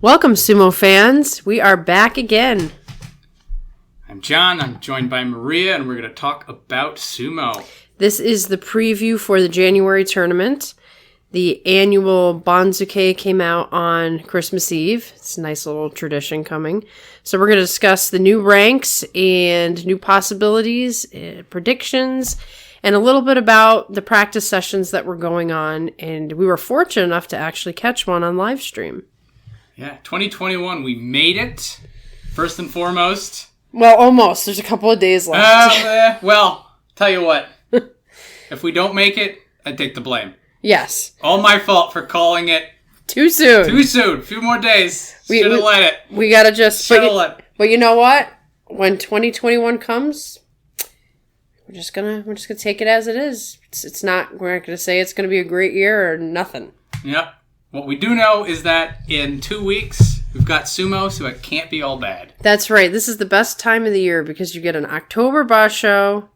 Welcome, Sumo fans. We are back again. I'm John. I'm joined by Maria, and we're going to talk about Sumo. This is the preview for the January tournament. The annual Banzuke came out on Christmas Eve. It's a nice little tradition coming. So we're going to discuss the new ranks and new possibilities, predictions, and a little bit about the practice sessions that were going on. And we were fortunate enough to actually catch one on live stream. Yeah, 2021, we made it, first and foremost. Well, almost. There's a couple of days left. Well, tell you what. If we don't make it, I take the blame. Yes. All my fault for calling it too soon. Too soon. A few more days. Should have let it. We gotta just... Should have let it. But you know what? When 2021 comes, we're just gonna take it as it is. It's not... We're not gonna say it's gonna be a great year or nothing. Yep. What we do know is that in 2 weeks, we've got Sumo, so it can't be all bad. That's right. This is the best time of the year because you get an October basho,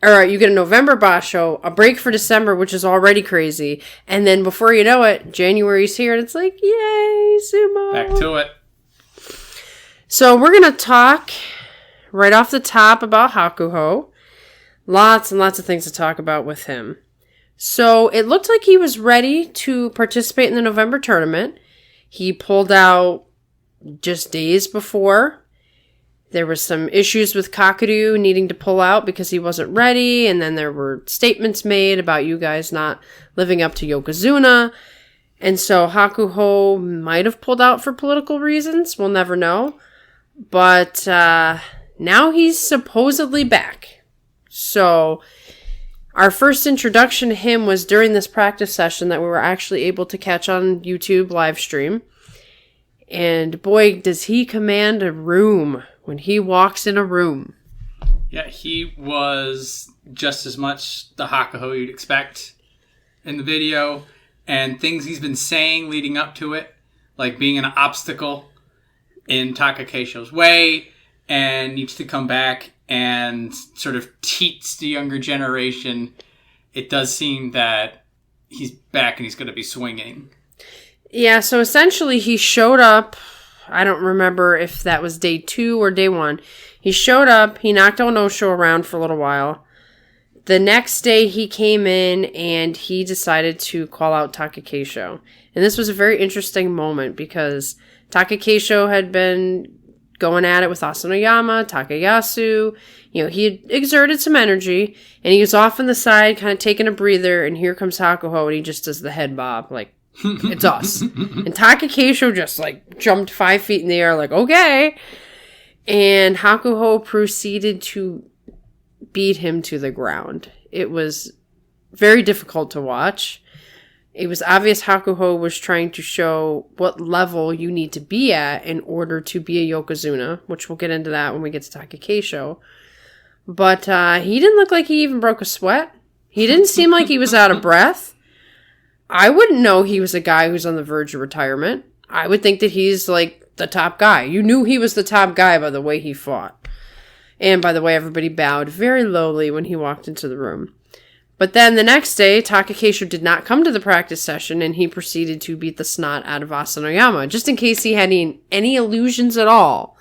or you get a November basho, a break for December, which is already crazy, and then before you know it, January's here, and it's like, yay, Sumo! Back to it. So we're going to talk right off the top about Hakuho. Lots and lots of things to talk about with him. So it looked like he was ready to participate in the November tournament. He pulled out just days before. There were some issues with Kakeru needing to pull out because he wasn't ready. And then there were statements made about you guys not living up to Yokozuna. And so Hakuho might have pulled out for political reasons. We'll never know. But now he's supposedly back. So... Our first introduction to him was during this practice session that we were actually able to catch on YouTube live stream. And boy, does he command a room when he walks in a room. Yeah, he was just as much the Hakuho you'd expect in the video. And things he's been saying leading up to it, like being an obstacle in Takakeisho's way and needs to come back and sort of teach the younger generation. It does seem that he's back and he's going to be swinging. Yeah, so essentially he showed up. I don't remember if that was day 2 or day 1. He showed up. He knocked Onosho around for a little while. The next day he came in and he decided to call out Takakeisho. And this was a very interesting moment because Takakeisho had been going at it with Asanoyama, Takayasu. You know, he had exerted some energy, and he was off on the side, kind of taking a breather, and here comes Hakuho, and he just does the head bob, like, it's us. And Takakeisho just, like, jumped 5 feet in the air, like, okay. And Hakuho proceeded to beat him to the ground. It was very difficult to watch. It was obvious Hakuho was trying to show what level you need to be at in order to be a Yokozuna, which we'll get into that when we get to Takakeisho. But he didn't look like he even broke a sweat. He didn't seem like he was out of breath. I wouldn't know he was a guy who's on the verge of retirement. I would think that he's like the top guy. You knew he was the top guy by the way he fought. And by the way, everybody bowed very lowly when he walked into the room. But then the next day, Takakeisho did not come to the practice session, and he proceeded to beat the snot out of Asanoyama, just in case he had any illusions at all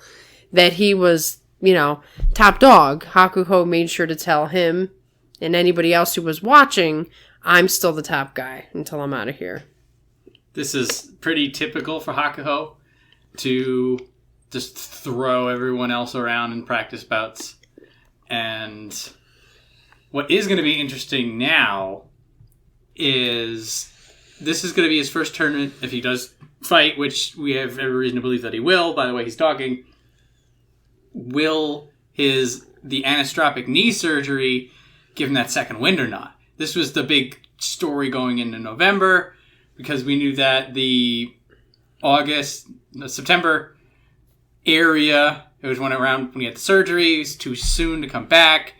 that he was, you know, top dog. Hakuho made sure to tell him and anybody else who was watching, I'm still the top guy until I'm out of here. This is pretty typical for Hakuho to just throw everyone else around in practice bouts. And what is going to be interesting now is this is going to be his first tournament if he does fight, which we have every reason to believe that he will, by the way he's talking. Will the anostropic knee surgery give him that second wind or not? This was the big story going into November because we knew that the September area, it was when he had the surgery, it was too soon to come back.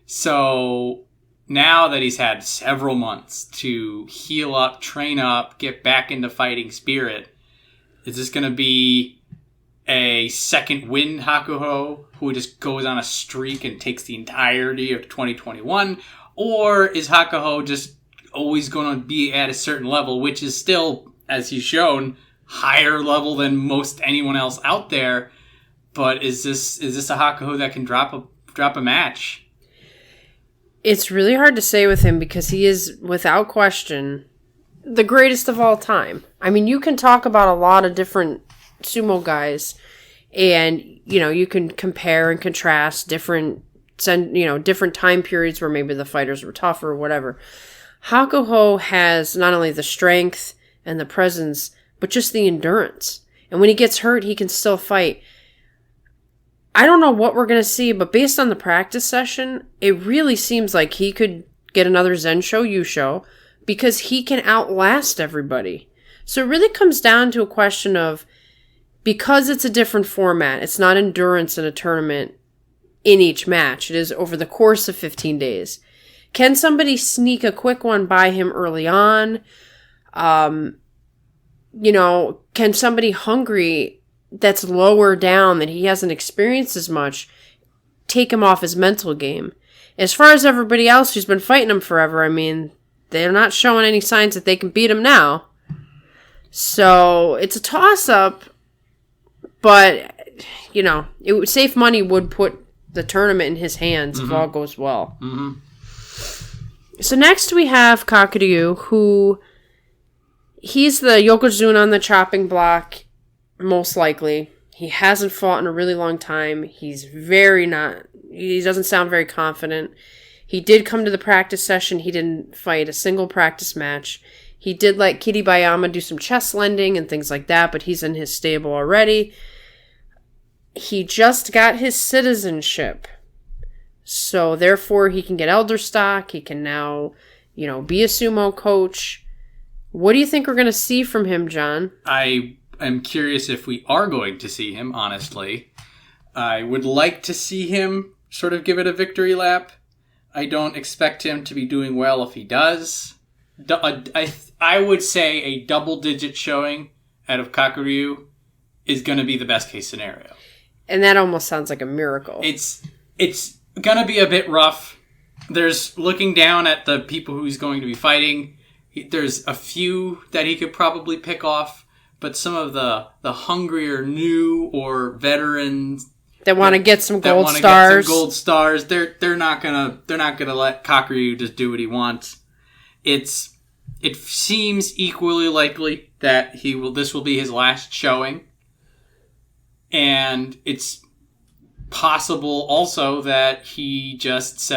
So now that he's had several months to heal up, train up, get back into fighting spirit, is this going to be a second wind Hakuho who just goes on a streak and takes the entirety of 2021? Or is Hakuho just always going to be at a certain level, which is still, as he's shown, higher level than most anyone else out there. But is this a Hakuho that can drop a match? It's really hard to say with him because he is, without question, the greatest of all time. I mean, you can talk about a lot of different sumo guys, and you can compare and contrast different time periods where maybe the fighters were tougher or whatever. Hakuho has not only the strength and the presence, but just the endurance. And when he gets hurt, he can still fight. I don't know what we're going to see, but based on the practice session, it really seems like he could get another Zensho Yusho because he can outlast everybody. So it really comes down to a question of, because it's a different format, it's not endurance in a tournament in each match. It is over the course of 15 days. Can somebody sneak a quick one by him early on? Can somebody hungry that's lower down, that he hasn't experienced as much, take him off his mental game? As far as everybody else who's been fighting him forever, I mean, they're not showing any signs that they can beat him now. So it's a toss-up, but, safe money would put the tournament in his hands if all goes well. Mm-hmm. So next we have Kakuryu, who he's the Yokozuna on the chopping block, most likely. He hasn't fought in a really long time. He doesn't sound very confident. He did come to the practice session. He didn't fight a single practice match. He did let Kiribayama do some chest lending and things like that, but he's in his stable already. He just got his citizenship. So therefore he can get elder stock. He can now, be a sumo coach. What do you think we're going to see from him, John? I am curious if we are going to see him, honestly. I would like to see him sort of give it a victory lap. I don't expect him to be doing well if he does. I would say a double-digit showing out of Kakuryu is going to be the best case scenario. And that almost sounds like a miracle. It's going to be a bit rough. There's looking down at the people who he's going to be fighting. There's a few that he could probably pick off, but some of the hungrier new or veterans that want to get some gold stars. They're not gonna let Kakuryu just do what he wants. It seems equally likely that this will be his last showing. And it's possible also that he just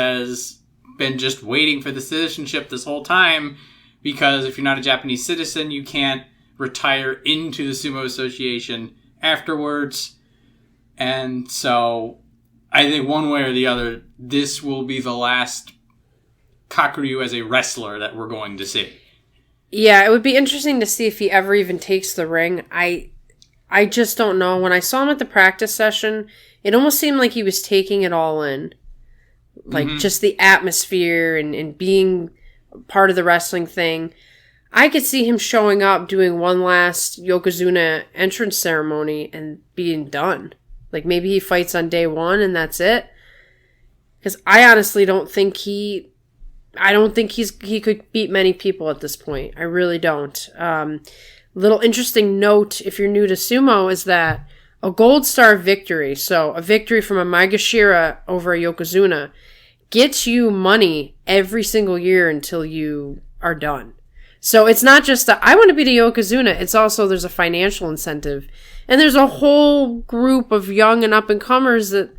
been just waiting for the citizenship this whole time, because if you're not a Japanese citizen, you can't retire into the Sumo Association afterwards. And so I think one way or the other, this will be the last Kakuryu as a wrestler that we're going to see. Yeah, it would be interesting to see if he ever even takes the ring. I just don't know. When I saw him at the practice session, it almost seemed like he was taking it all in. Like, just the atmosphere and being part of the wrestling thing. I could see him showing up, doing one last Yokozuna entrance ceremony, and being done. Like, maybe he fights on day one, and that's it. Because I honestly don't think he could beat many people at this point. I really don't. Little interesting note, if you're new to sumo, is that a gold star victory, so a victory from a Maegashira over a Yokozuna, gets you money every single year until you are done. So it's not just I want to beat a Yokozuna, it's also there's a financial incentive. And there's a whole group of young and up-and-comers that,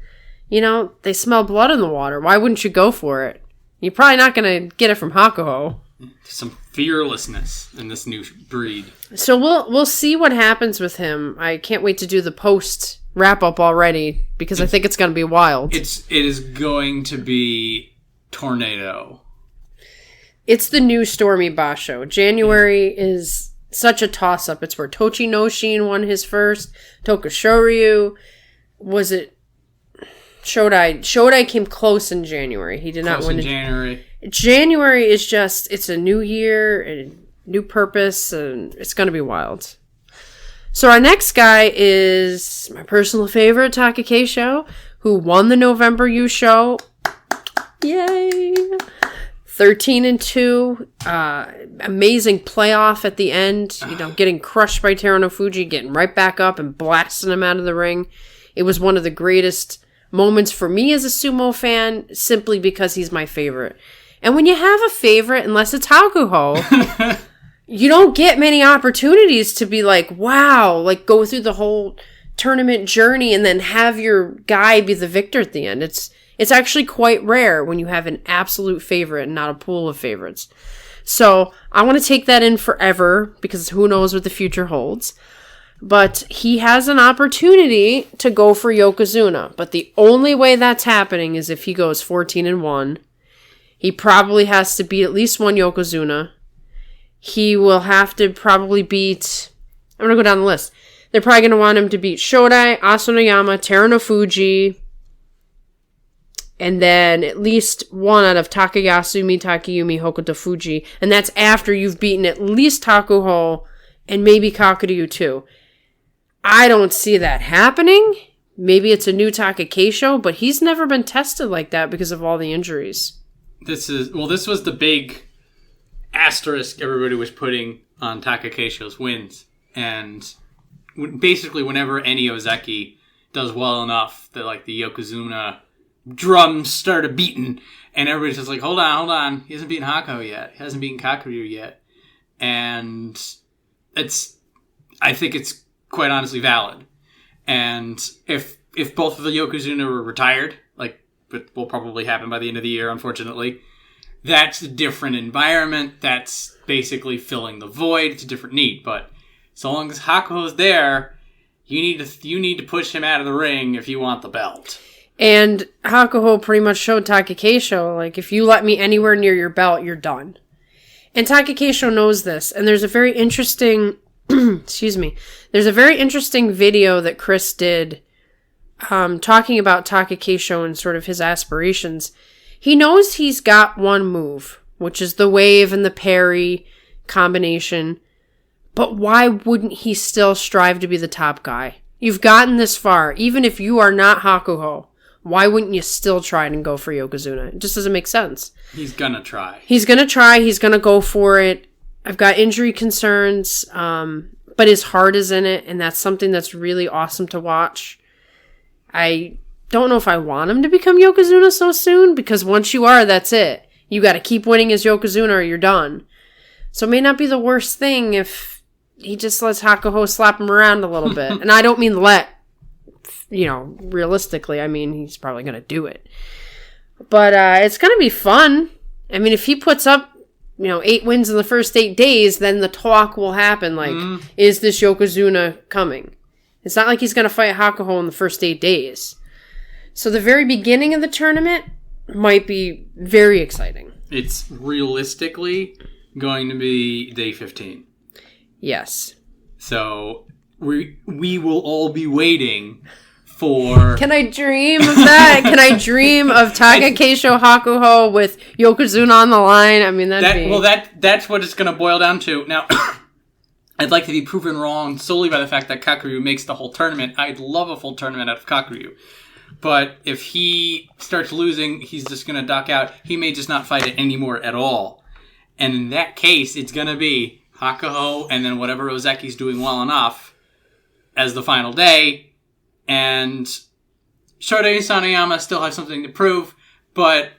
they smell blood in the water. Why wouldn't you go for it? You're probably not going to get it from Hakuho. Some fearlessness in this new breed. So we'll see what happens with him. I can't wait to do the post wrap-up already, because I think it's going to be wild. It is going to be tornado. It's the new Stormy Basho. January is such a toss-up. It's where Tochi Noshin won his first. Tokushoryu. Was it Shodai? Shodai came close in January. He did not win in January. January is just, it's a new year, a new purpose, and it's going to be wild. So our next guy is my personal favorite, Takakeisho, who won the November U show. Yay! 13-2. Amazing playoff at the end. Getting crushed by Terunofuji, getting right back up and blasting him out of the ring. It was one of the greatest moments for me as a sumo fan, simply because he's my favorite. And when you have a favorite, unless it's Hakuho, you don't get many opportunities to be like, wow, like go through the whole tournament journey and then have your guy be the victor at the end. It's actually quite rare when you have an absolute favorite and not a pool of favorites. So I want to take that in forever because who knows what the future holds. But he has an opportunity to go for Yokozuna. But the only way that's happening is if he goes 14-1. He probably has to beat at least one Yokozuna. He will have to probably beat... I'm going to go down the list. They're probably going to want him to beat Shodai, Asanoyama, Terunofuji, and then at least one out of Takayasu, Takayumi, Hokuto Fuji. And that's after you've beaten at least Takuho and maybe Kakuryu too. I don't see that happening. Maybe it's a new Takakeisho, but he's never been tested like that because of all the injuries. This was the big asterisk everybody was putting on Takakeisho's wins. And basically whenever any Ozeki does well enough that like the Yokozuna drums started beating and everybody's just like, hold on. He hasn't beaten Hako yet. He hasn't beaten Kakuryu yet. And I think it's quite honestly valid. And if both of the Yokozuna were retired, like it will probably happen by the end of the year, unfortunately, that's a different environment. That's basically filling the void. It's a different need. But so long as Hakuho's there, you need to push him out of the ring if you want the belt. And Hakuho pretty much showed Takakeisho, like, if you let me anywhere near your belt, you're done. And Takakeisho knows this. And there's a very interesting... There's a very interesting video that Chris did talking about Takakeisho and sort of his aspirations. He knows he's got one move, which is the wave and the parry combination. But why wouldn't he still strive to be the top guy? You've gotten this far. Even if you are not Hakuho, why wouldn't you still try and go for Yokozuna? It just doesn't make sense. He's gonna try. He's gonna go for it. I've got injury concerns, but his heart is in it, and that's something that's really awesome to watch. I don't know if I want him to become Yokozuna so soon, because once you are, that's it. You got to keep winning as Yokozuna or you're done. So it may not be the worst thing if he just lets Hakuho slap him around a little bit. And I don't mean realistically, I mean he's probably going to do it. But it's going to be fun. I mean, if he puts up 8 wins in the first 8 days, then the talk will happen. Like, is this Yokozuna coming? It's not like he's going to fight Hakuho in the first 8 days. So the very beginning of the tournament might be very exciting. It's realistically going to be day 15. Yes. So we will all be waiting for... Can I dream of that? Can I dream of Takakeisho Hakuho with Yokozuna on the line? I mean, that's what it's going to boil down to. Now, I'd like to be proven wrong solely by the fact that Kakuryu makes the whole tournament. I'd love a full tournament out of Kakuryu. But if he starts losing, he's just going to duck out. He may just not fight it anymore at all. And in that case, it's going to be Hakuho and then whatever Ozeki's doing well enough as the final day. And Shodai and Sanayama still have something to prove, but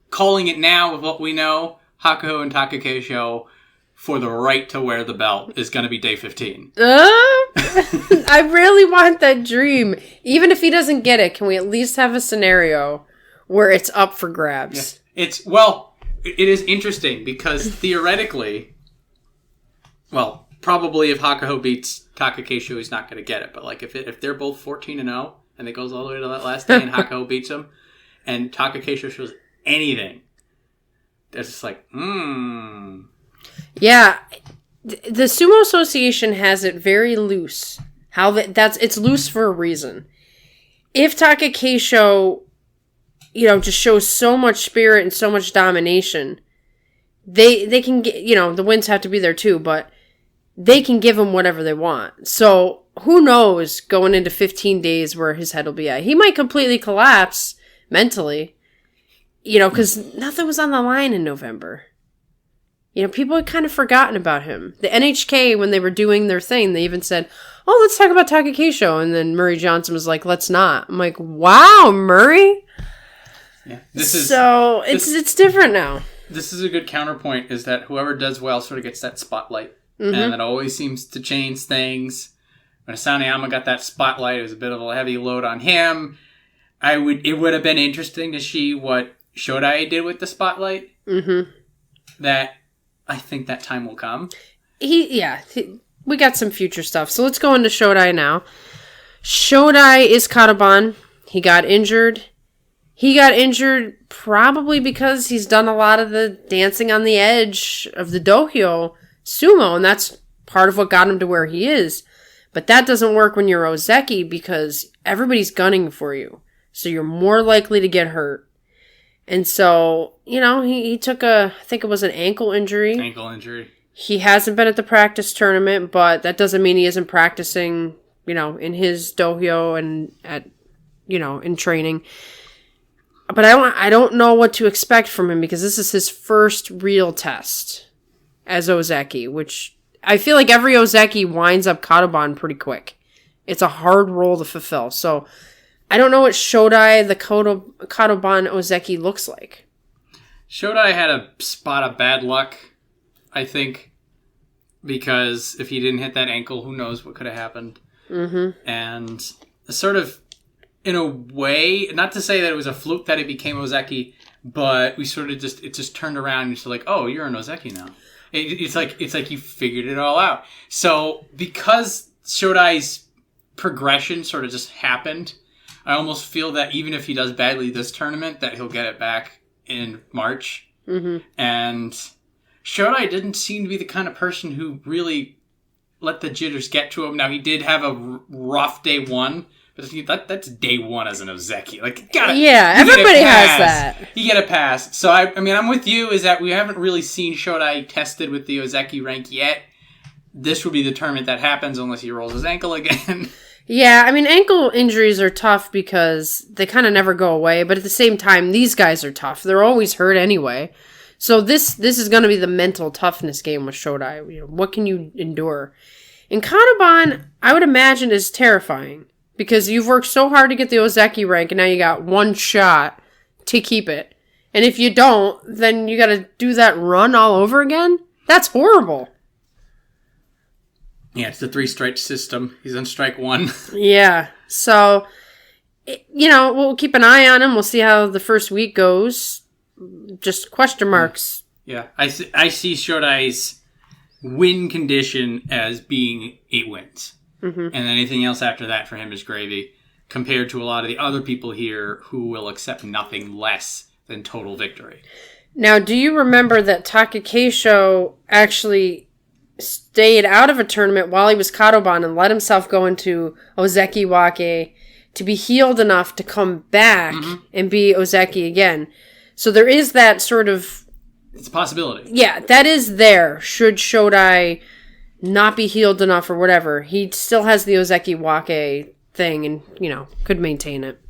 calling it now with what we know, Hakuho and Takakeisho for the right to wear the belt is going to be day 15. I really want that dream. Even if he doesn't get it, can we at least have a scenario where it's up for grabs? Yeah. It is interesting because theoretically, probably if Hakuho beats Takakeisho, he's not going to get it. But like if they're both 14-0 and it goes all the way to that last day and Hakuho beats him and Takakeisho shows anything, that's just like, Yeah, the Sumo Association has it very loose. It's loose for a reason. If Takakeisho, just shows so much spirit and so much domination, they can get, the wins have to be there too, but they can give him whatever they want. So who knows going into 15 days where his head will be at. He might completely collapse mentally. because nothing was on the line in November. People had kind of forgotten about him. The NHK, when they were doing their thing, they even said, "Oh, let's talk about Takakeisho." And then Murray Johnson was like, "Let's not." I'm like, "Wow, Murray." Yeah, it's different now. This is a good counterpoint, is that whoever does well sort of gets that spotlight. Mm-hmm. And it always seems to change things. When Asanoyama got that spotlight, it was a bit of a heavy load on him. It would have been interesting to see what Shodai did with the spotlight. Mm-hmm. That I think that time will come. We got some future stuff. So let's go into Shodai now. Shodai is Kadoban. He got injured. He got injured probably because he's done a lot of the dancing on the edge of the dohyo sumo, and that's part of what got him to where he is. But that doesn't work when you're Ozeki because everybody's gunning for you. So you're more likely to get hurt. And so, he took I think it was an ankle injury. Ankle injury. He hasn't been at the practice tournament, but that doesn't mean he isn't practicing, in his dohyo and in training. But I don't know what to expect from him because this is his first real test as Ozeki, which I feel like every Ozeki winds up Kadoban pretty quick. It's a hard role to fulfill. So I don't know what Shodai, the Kadoban Ozeki, looks like. Shodai had a spot of bad luck, I think, because if he didn't hit that ankle, who knows what could have happened. Mm-hmm. And sort of, in a way, not to say that it was a fluke that he became Ozeki, but we sort of it just turned around and you're like, oh, you're an Ozeki now. It's like you figured it all out. So because Shodai's progression sort of just happened, I almost feel that even if he does badly this tournament, that he'll get it back in March. Mm-hmm. And Shodai didn't seem to be the kind of person who really let the jitters get to him. Now, he did have a rough day one, but that's day one as an Ozeki. Everybody has that. You get a pass. So, I'm with you, is that we haven't really seen Shodai tested with the Ozeki rank yet. This will be the tournament that happens unless he rolls his ankle again. Yeah, ankle injuries are tough because they kind of never go away, but at the same time, these guys are tough. They're always hurt anyway. So this is going to be the mental toughness game with Shodai. What can you endure? And Kadoban, I would imagine, is terrifying because you've worked so hard to get the Ozeki rank, and now you got one shot to keep it. And if you don't, then you got to do that run all over again? That's horrible. Yeah, it's the 3-strike system. He's on strike 1. Yeah. So, we'll keep an eye on him. We'll see how the first week goes. Just question marks. Yeah. I see Shodai's win condition as being 8 wins. Mm-hmm. And anything else after that for him is gravy, compared to a lot of the other people here who will accept nothing less than total victory. Now, do you remember that Takakeisho actually stayed out of a tournament while he was Kadoban and let himself go into Ozeki Wake to be healed enough to come back and be Ozeki again? So there is that sort of... It's a possibility. Yeah, that is there. Should Shodai not be healed enough or whatever, he still has the Ozeki Wake thing and, could maintain it.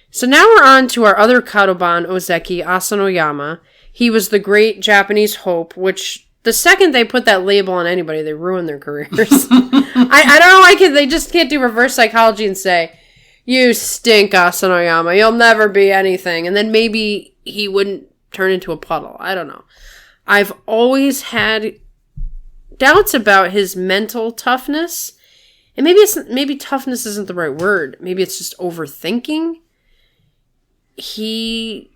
So now we're on to our other Kadoban Ozeki, Asanoyama. He was the great Japanese hope, which... The second they put that label on anybody, they ruin their careers. I don't know why they just can't do reverse psychology and say, you stink, Asanoyama. You'll never be anything. And then maybe he wouldn't turn into a puddle. I don't know. I've always had doubts about his mental toughness. And maybe toughness isn't the right word. Maybe it's just overthinking. He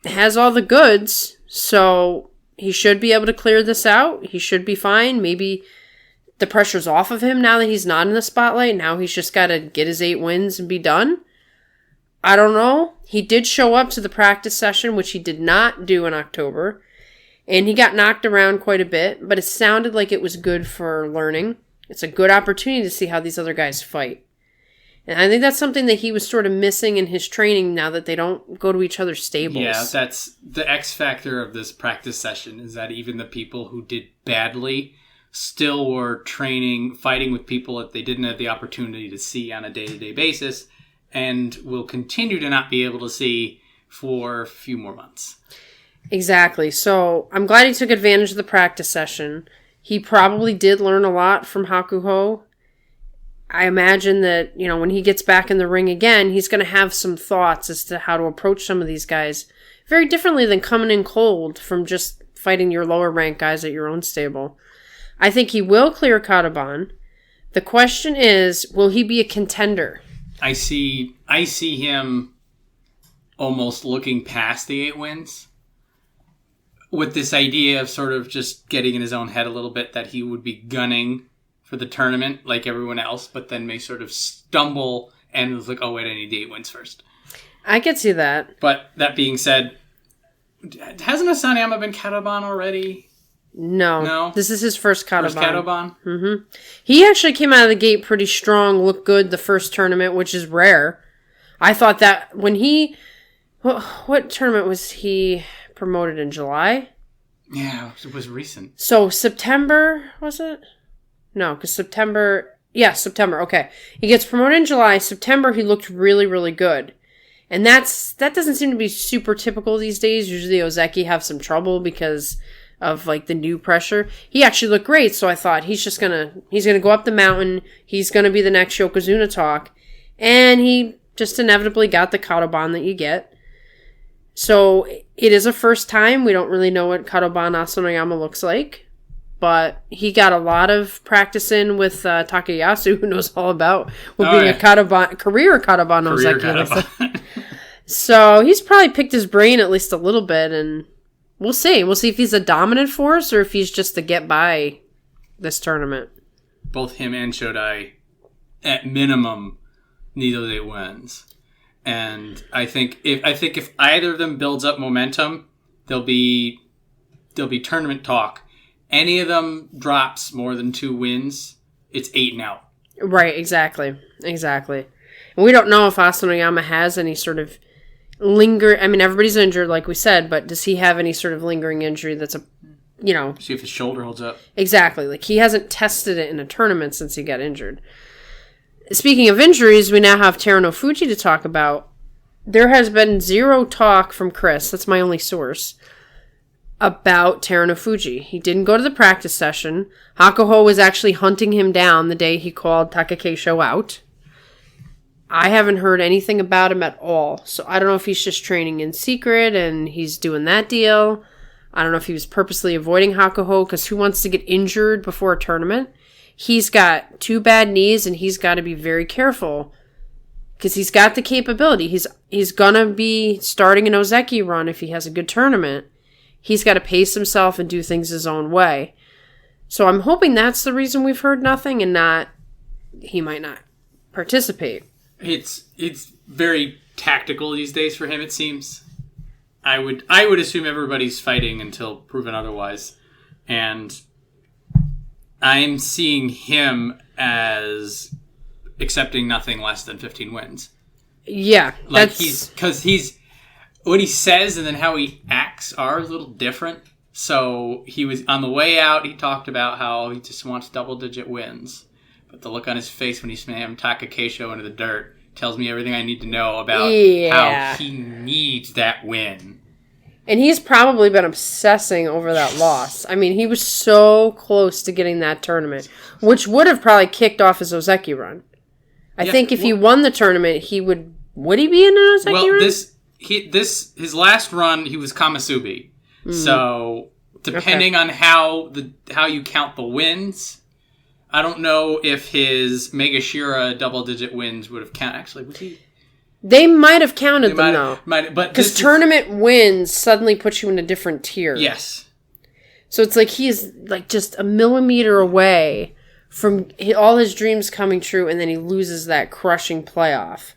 has all the goods, so... He should be able to clear this out. He should be fine. Maybe the pressure's off of him now that he's not in the spotlight. Now he's just got to get his 8 wins and be done. I don't know. He did show up to the practice session, which he did not do in October. And he got knocked around quite a bit, but it sounded like it was good for learning. It's a good opportunity to see how these other guys fight. And I think that's something that he was sort of missing in his training now that they don't go to each other's stables. Yeah, that's the X factor of this practice session, is that even the people who did badly still were fighting with people that they didn't have the opportunity to see on a day-to-day basis, and will continue to not be able to see for a few more months. Exactly. So I'm glad he took advantage of the practice session. He probably did learn a lot from Hakuho. I imagine that, when he gets back in the ring again, he's going to have some thoughts as to how to approach some of these guys very differently than coming in cold from just fighting your lower rank guys at your own stable. I think he will clear Kadoban. The question is, will he be a contender? I see him almost looking past the 8 wins with this idea of sort of just getting in his own head a little bit that he would be gunning for the tournament like everyone else, but then may sort of stumble and was like, oh wait, I need the 8 wins first. I could see that. But that being said, hasn't Asanoyama been Kadoban already? No. This is his first Kadoban. First Kadoban? Mm-hmm. He actually came out of the gate pretty strong, looked good the first tournament, which is rare. I thought that when he... What tournament was he promoted in? July? Yeah, it was recent. So September, was it? No, because September... Yeah, September, okay. He gets promoted in July. September, he looked really, really good. And that doesn't seem to be super typical these days. Usually Ozeki have some trouble because of like the new pressure. He actually looked great, so I thought he's gonna go up the mountain. He's gonna be the next Yokozuna talk, and he just inevitably got the Kadoban that you get. So it is a first time. We don't really know what Kadoban Asanoyama looks like, but he got a lot of practice in with Takayasu, who knows all about being a Kadoban career Kadoban Ozeki. So he's probably picked his brain at least a little bit, and we'll see. We'll see if he's a dominant force or if he's just to get by this tournament. Both him and Shodai, at minimum, need those 8 wins. And I think if either of them builds up momentum, there'll be tournament talk. Any of them drops more than 2 wins, it's 8 and out. Right, exactly. And we don't know if Asanoyama has any sort of everybody's injured, like we said, but does he have any sort of lingering injury that's see if his shoulder holds up. Exactly. Like, he hasn't tested it in a tournament since he got injured. Speaking of injuries, we now have Teruno Fuji to talk about. There has been zero talk from Chris, that's my only source, about Teruno Fuji. He didn't go to the practice session. Hakuho was actually hunting him down the day he called Takakeisho out. I haven't heard anything about him at all. So I don't know if he's just training in secret and he's doing that deal. I don't know if he was purposely avoiding Hakuho, because who wants to get injured before a tournament? He's got 2 bad knees and he's got to be very careful because he's got the capability. He's going to be starting an Ozeki run if he has a good tournament. He's got to pace himself and do things his own way. So I'm hoping that's the reason we've heard nothing and not he might not participate. It's very tactical these days for him, it seems. I would assume everybody's fighting until proven otherwise. And I'm seeing him as accepting nothing less than 15 wins. Yeah. Like he's what he says and then how he acts are a little different. So he was on the way out, he talked about how he just wants double-digit wins. But the look on his face when he slammed Takakeisho into the dirt tells me everything I need to know about how he needs that win. And he's probably been obsessing over that loss. I mean, he was so close to getting that tournament, which would have probably kicked off his Ozeki run. I think if he won the tournament, he would he be in an Ozeki run? His last run, he was Kamasubi. So depending on how you count the wins, I don't know if his Megashira double-digit wins would have counted. Actually, was he? They might have counted them, though. Because tournament wins suddenly put you in a different tier. Yes. So it's like he's like just a millimeter away from all his dreams coming true, and then he loses that crushing playoff.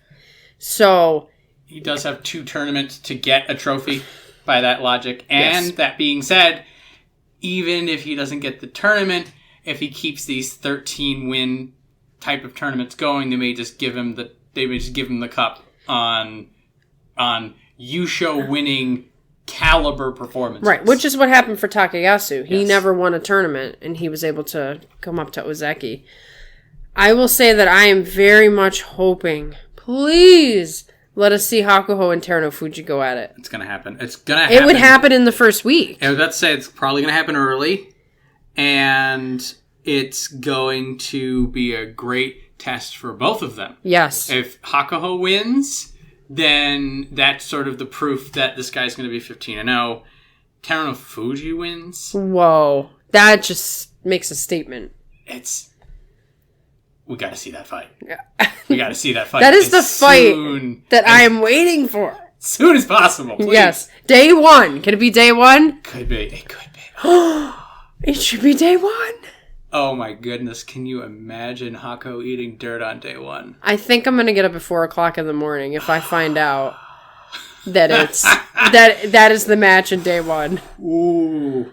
So he does have 2 tournaments to get a trophy by that logic. And that being said, even if he doesn't get the tournament, if he keeps these 13-win type of tournaments going, they may just give him the cup on Yusho winning caliber performances. Right, which is what happened for Takayasu. He never won a tournament, and he was able to come up to Ozeki. I will say that I am very much hoping, please, Let us see Hakuho and Teruno Fuji go at it. It's going to happen. It's going to happen. It would happen in the first week. I was about to say it's probably going to happen early. And it's going to be a great test for both of them. Yes. If Hakuho wins, then that's sort of the proof that this guy's going to be 15-0. Teruno Fuji wins. Whoa. That just makes a statement. We got to see that fight. Yeah. We got to see that fight. That is the fight that I am waiting for. As soon as possible, please. Yes. Day 1. Can it be day 1? Could be. It could be. It should be day 1. Oh my goodness. Can you imagine Hako eating dirt on day 1? I think I'm going to get up at 4 o'clock in the morning if I find out that it's that is the match in day 1. Ooh.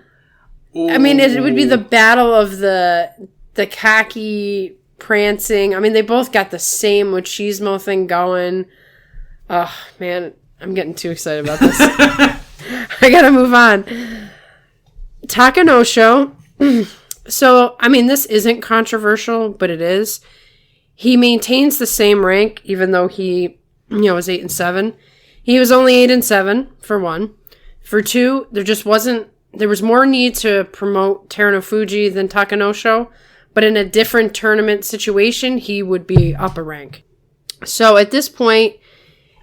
I mean, it would be the battle of the khaki prancing. I mean, they both got the same machismo thing going. Oh, man. I'm getting too excited about this. I gotta move on. Takanosho. So, I mean, this isn't controversial, but it is. He maintains the same rank, even though he, was 8-7. He was only 8-7, for 1. For 2, there was more need to promote Teruno Fuji than Takanosho, but in a different tournament situation, he would be up a rank. So at this point,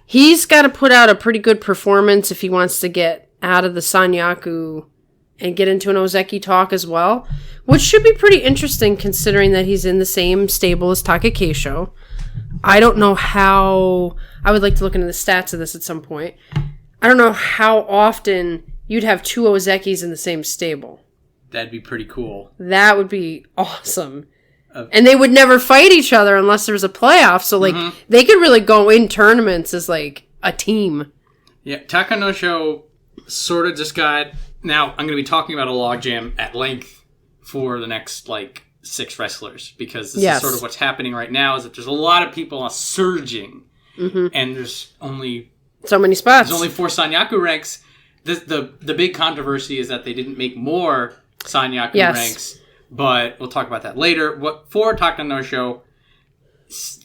he's got to put out a pretty good performance if he wants to get out of the Sanyaku and get into an Ozeki talk as well, which should be pretty interesting considering that he's in the same stable as Takakeisho. I don't know how... I would like to look into the stats of this at some point. I don't know how often you'd have 2 Ozekis in the same stable. That'd be pretty cool. That would be awesome. And they would never fight each other unless there was a playoff. So, they could really go in tournaments as, a team. Yeah, Takanosho sort of just got... Now, I'm going to be talking about a logjam at length for the next, 6 wrestlers. Because this is sort of what's happening right now, is that there's a lot of people surging. Mm-hmm. And there's only... so many spots. There's only 4 Sanyaku ranks. The big controversy is that they didn't make more Sanyaku ranks, but we'll talk about that later. For Takanosho,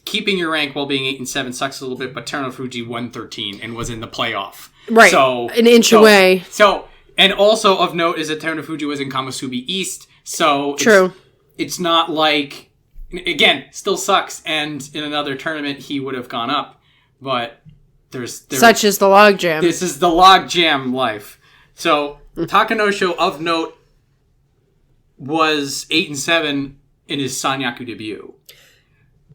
keeping your rank while being 8-7 sucks a little bit, but Teruno Fuji won 13 and was in the playoff. Right, so an inch away. So, and also of note is that Teruno Fuji was in Kamasubi East, so true. It's not like, again, still sucks, and in another tournament he would have gone up, but... Such is the logjam. This is the logjam life. So, Takanosho, of note, was 8-7 in his Sanyaku debut.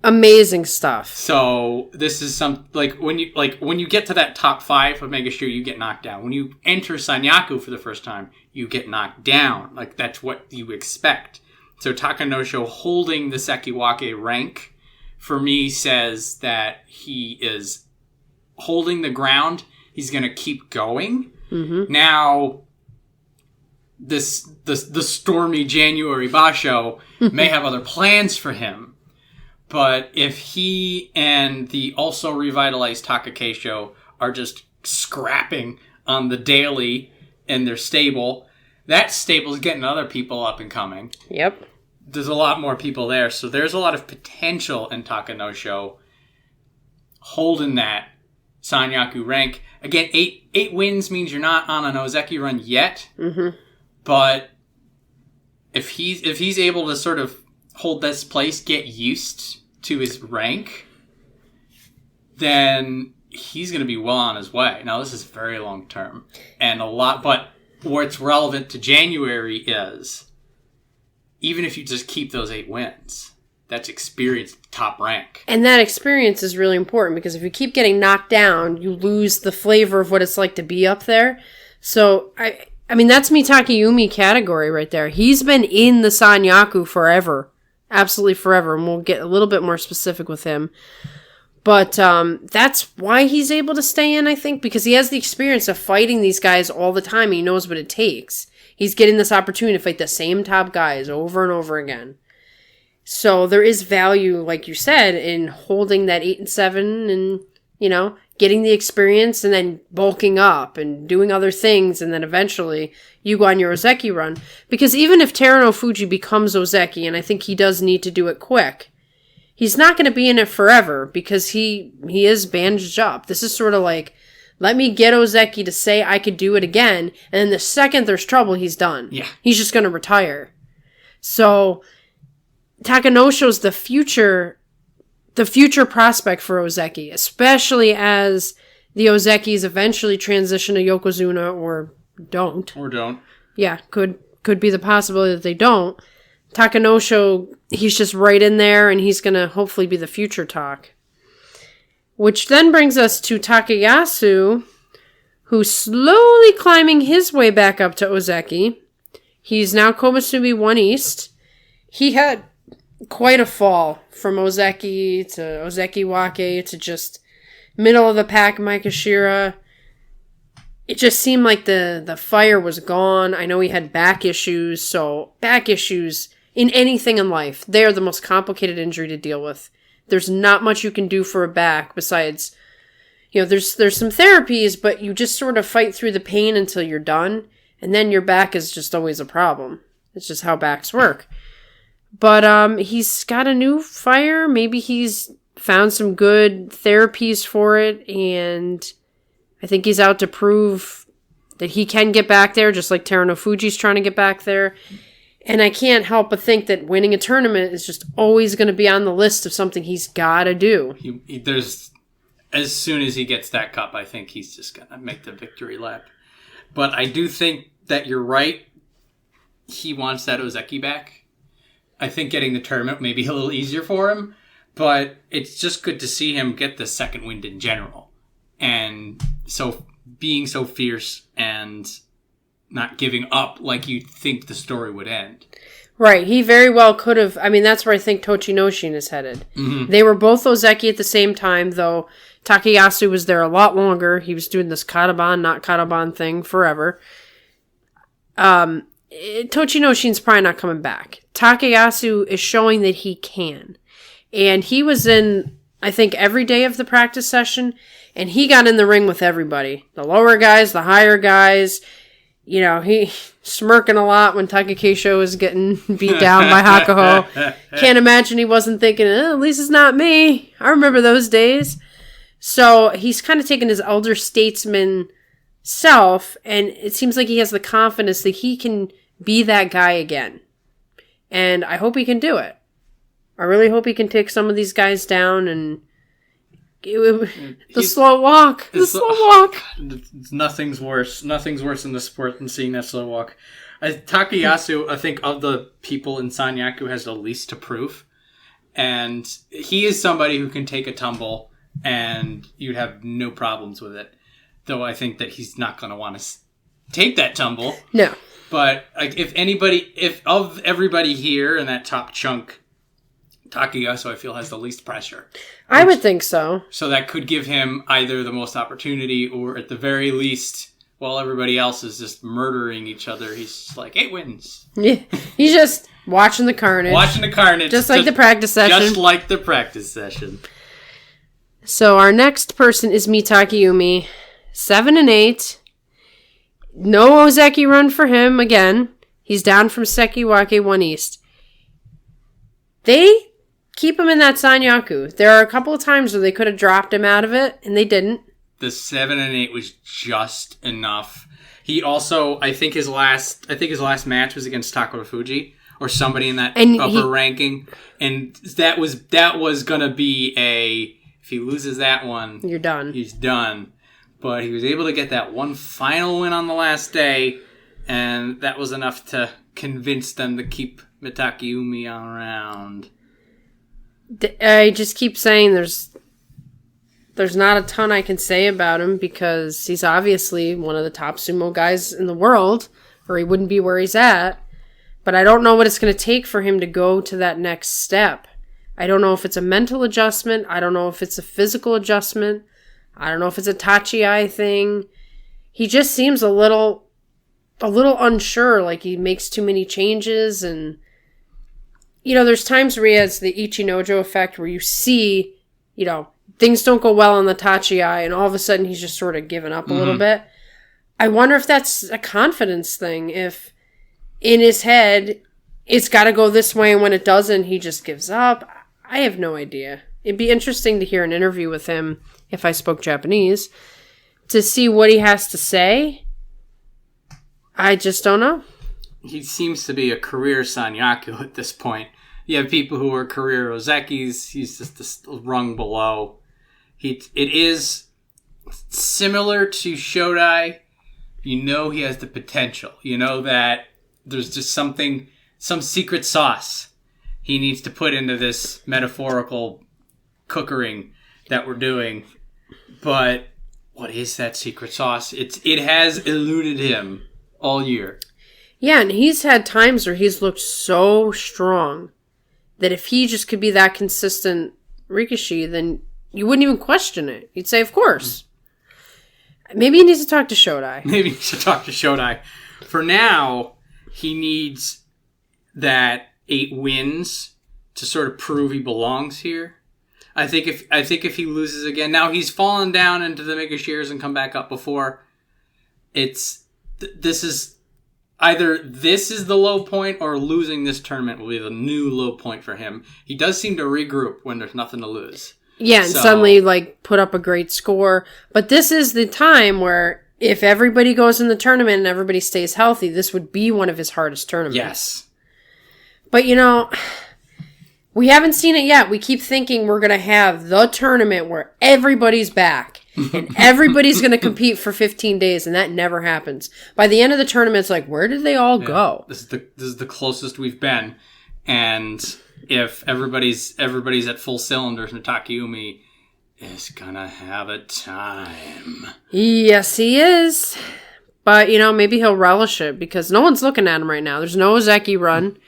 Amazing stuff. So, this is when you get to that top 5 of Mega Show, you get knocked down. When you enter Sanyaku for the first time, you get knocked down. That's what you expect. So, Takanosho holding the Sekiwake rank, for me, says that he is holding the ground. He's going to keep going. Mm-hmm. Now, the stormy January Basho may have other plans for him, but if he and the also revitalized Takakeisho are just scrapping on the daily in their stable, that stable's getting other people up and coming. Yep. There's a lot more people there, so there's a lot of potential in Takanosho holding that Sanyaku rank. Again, 8 wins means you're not on an Ozeki run yet. Mm-hmm. But if he's able to sort of hold this place, get used to his rank, then he's going to be well on his way. Now, this is very long term. And but what's relevant to January is, even if you just keep those 8 wins, that's experience top rank. And that experience is really important because if you keep getting knocked down, you lose the flavor of what it's like to be up there. So, I mean, that's Mitake Yumi category right there. He's been in the Sanyaku forever. Absolutely forever. And we'll get a little bit more specific with him. But that's why he's able to stay in, I think, because he has the experience of fighting these guys all the time. He knows what it takes. He's getting this opportunity to fight the same top guys over and over again. So there is value, like you said, in holding that 8-7 and, getting the experience and then bulking up and doing other things. And then eventually you go on your Ozeki run. Because even if Teruno Fuji becomes Ozeki, and I think he does need to do it quick, he's not going to be in it forever because he is bandaged up. This is sort of like, let me get Ozeki to say I could do it again, and then the second there's trouble, he's done. Yeah. He's just going to retire. So Takanosho's the future prospect for Ozeki, especially as the Ozekis eventually transition to Yokozuna or don't. Or don't. Yeah, could be the possibility that they don't. Takanosho, he's just right in there, and he's going to hopefully be the future talk. Which then brings us to Takayasu, who's slowly climbing his way back up to Ozeki. He's now Komusubi 1 East. He had quite a fall from Ozeki to Ozeki Wake to just middle of the pack Maikashira. It just seemed like the fire was gone. I know he had back issues, so back issues in anything in life, they are the most complicated injury to deal with. There's not much you can do for a back besides, there's some therapies, but you just sort of fight through the pain until you're done, and then your back is just always a problem. It's just how backs work. But he's got a new fire. Maybe he's found some good therapies for it, and I think he's out to prove that he can get back there, just like Teruno Fuji's trying to get back there. And I can't help but think that winning a tournament is just always going to be on the list of something he's got to do. As soon as he gets that cup, I think he's just going to make the victory lap. But I do think that you're right. He wants that Ozeki back. I think getting the tournament may be a little easier for him, but it's just good to see him get the second wind in general. And so being so fierce and not giving up like you think the story would end. Right. He very well could have. I mean, that's where I think Tochinoshin is headed. Mm-hmm. They were both Ozeki at the same time, though Takayasu was there a lot longer. He was doing this Kataban, not Kataban thing forever. Tochinoshin's probably not coming back. Takayasu is showing that he can. And he was in, I think, every day of the practice session, and he got in the ring with everybody. The lower guys, the higher guys. He smirking a lot when Takakisho was getting beat down by Hakuho. Can't imagine he wasn't thinking, at least it's not me. I remember those days. So he's kind of taken his elder statesman self, and it seems like he has the confidence that he can be that guy again. And I hope he can do it. I really hope he can take some of these guys down and slow walk. The slow walk. Nothing's worse. Nothing's worse in the sport than seeing that slow walk. Takayasu, I think, of the people in Sanyaku, has the least to prove. And he is somebody who can take a tumble and you'd have no problems with it. Though I think that he's not going to want to take that tumble. No. But if of everybody here in that top chunk, Takayasu, I feel, has the least pressure. I would think so. So that could give him either the most opportunity or at the very least, while everybody else is just murdering each other, he's just like, 8 wins. Yeah, he's just watching the carnage. Just like the practice session. Just like the practice session. So our next person is Mitaki Yumi. 7-8. No Ozeki run for him again. He's down from Sekiwake 1 East. They keep him in that Sanyaku. There are a couple of times where they could have dropped him out of it, and they didn't. The 7-8 was just enough. He also, I think his last match was against Takeru Fuji or somebody in that upper ranking, and that was gonna be if he loses that one, you're done. He's done. But he was able to get that one final win on the last day, and that was enough to convince them to keep Mitaki Yumi around. I just keep saying there's not a ton I can say about him because he's obviously one of the top sumo guys in the world, or he wouldn't be where he's at. But I don't know what it's going to take for him to go to that next step. I don't know if it's a mental adjustment. I don't know if it's a physical adjustment. I don't know if it's a Tachi-ai thing. He just seems a little unsure, like he makes too many changes. And, there's times where he has the Ichinojo effect where you see, things don't go well on the Tachi-ai and all of a sudden he's just sort of given up a little bit. I wonder if that's a confidence thing. If in his head, it's got to go this way and when it doesn't, he just gives up. I have no idea. It'd be interesting to hear an interview with him if I spoke Japanese to see what he has to say. I just don't know. He seems to be a career Sanyaku at this point. You have people who are career Ozekis. He's just a rung below. It is similar to Shodai. You know he has the potential. You know that there's just some secret sauce he needs to put into this metaphorical cookering that we're doing. But what is that secret sauce? It has eluded him all year. Yeah, and he's had times where he's looked so strong that if he just could be that consistent Rikishi, then you wouldn't even question it. You'd say, of course. Maybe he needs to talk to Shodai. Maybe he should talk to Shodai. For now, he needs that 8 wins to sort of prove he belongs here. I think if he loses again, now he's fallen down into the Megashires and come back up before. This is either this is the low point or losing this tournament will be the new low point for him. He does seem to regroup when there's nothing to lose. Yeah, and suddenly put up a great score. But this is the time where if everybody goes in the tournament and everybody stays healthy, this would be one of his hardest tournaments. Yes. But we haven't seen it yet. We keep thinking we're going to have the tournament where everybody's back and everybody's going to compete for 15 days, and that never happens. By the end of the tournament, it's like, where did they all go? This is the closest we've been, and if everybody's at full cylinders, Takayumi is gonna have a time. Yes, he is. But maybe he'll relish it because no one's looking at him right now. There's no Ozeki run.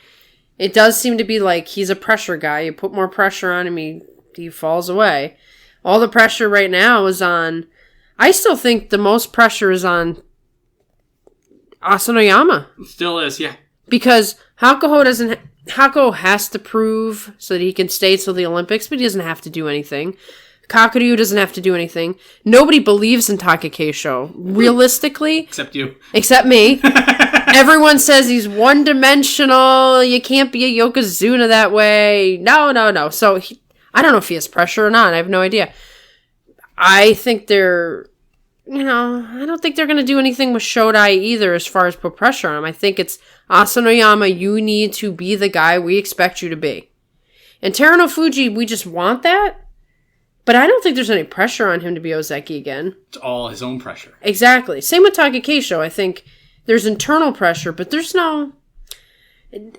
It does seem to be like he's a pressure guy. You put more pressure on him, he falls away. All the pressure right now is on... I still think the most pressure is on Asanoyama. It still is, yeah. Because Hako has to prove so that he can stay till the Olympics, but he doesn't have to do anything. Kakuryu doesn't have to do anything. Nobody believes in Takakeisho. Realistically. Except you. Except me. Everyone says he's one-dimensional. You can't be a Yokozuna that way. No. So, I don't know if he has pressure or not. I have no idea. I think I don't think they're going to do anything with Shodai either as far as put pressure on him. I think it's Asanoyama, you need to be the guy we expect you to be. And Teruno Fuji, we just want that. But I don't think there's any pressure on him to be Ozeki again. It's all his own pressure. Exactly. Same with Takakeisho. I think there's internal pressure, but there's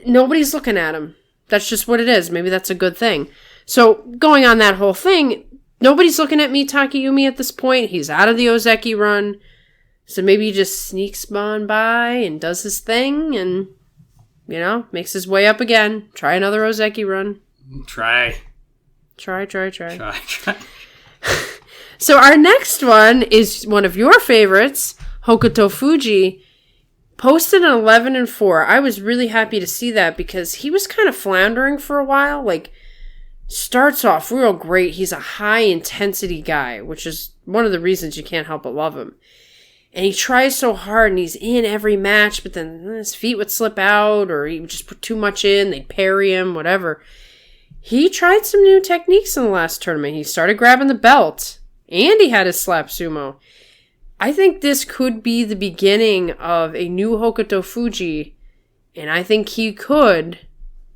nobody's looking at him. That's just what it is. Maybe that's a good thing. So going on that whole thing, nobody's looking at me, Takayumi, at this point. He's out of the Ozeki run. So maybe he just sneaks on by and does his thing and, makes his way up again. Try another Ozeki run. Try. So our next one is one of your favorites, Hokuto Fuji. Posted an 11-4. I was really happy to see that because he was kind of floundering for a while. Starts off real great. He's a high-intensity guy, which is one of the reasons you can't help but love him. And he tries so hard, and he's in every match, but then his feet would slip out, or he would just put too much in, they'd parry him, whatever. He tried some new techniques in the last tournament. He started grabbing the belt, and he had his slap sumo. I think this could be the beginning of a new Hokuto Fuji, and I think he could...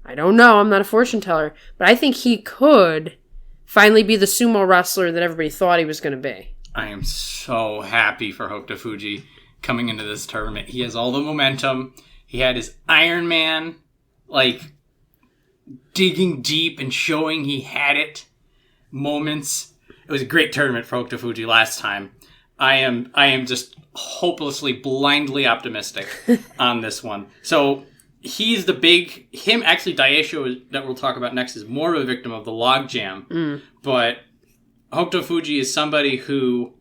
I don't know, I'm not a fortune teller, but I think he could finally be the sumo wrestler that everybody thought he was going to be. I am so happy for Hokuto Fuji coming into this tournament. He has all the momentum. He had his Iron Man, digging deep and showing he had it moments. It was a great tournament for Hokuto Fuji last time. I am just hopelessly, blindly optimistic on this one. So... he's actually Daisho that we'll talk about next is more of a victim of the logjam. But Hokuto Fuji is somebody who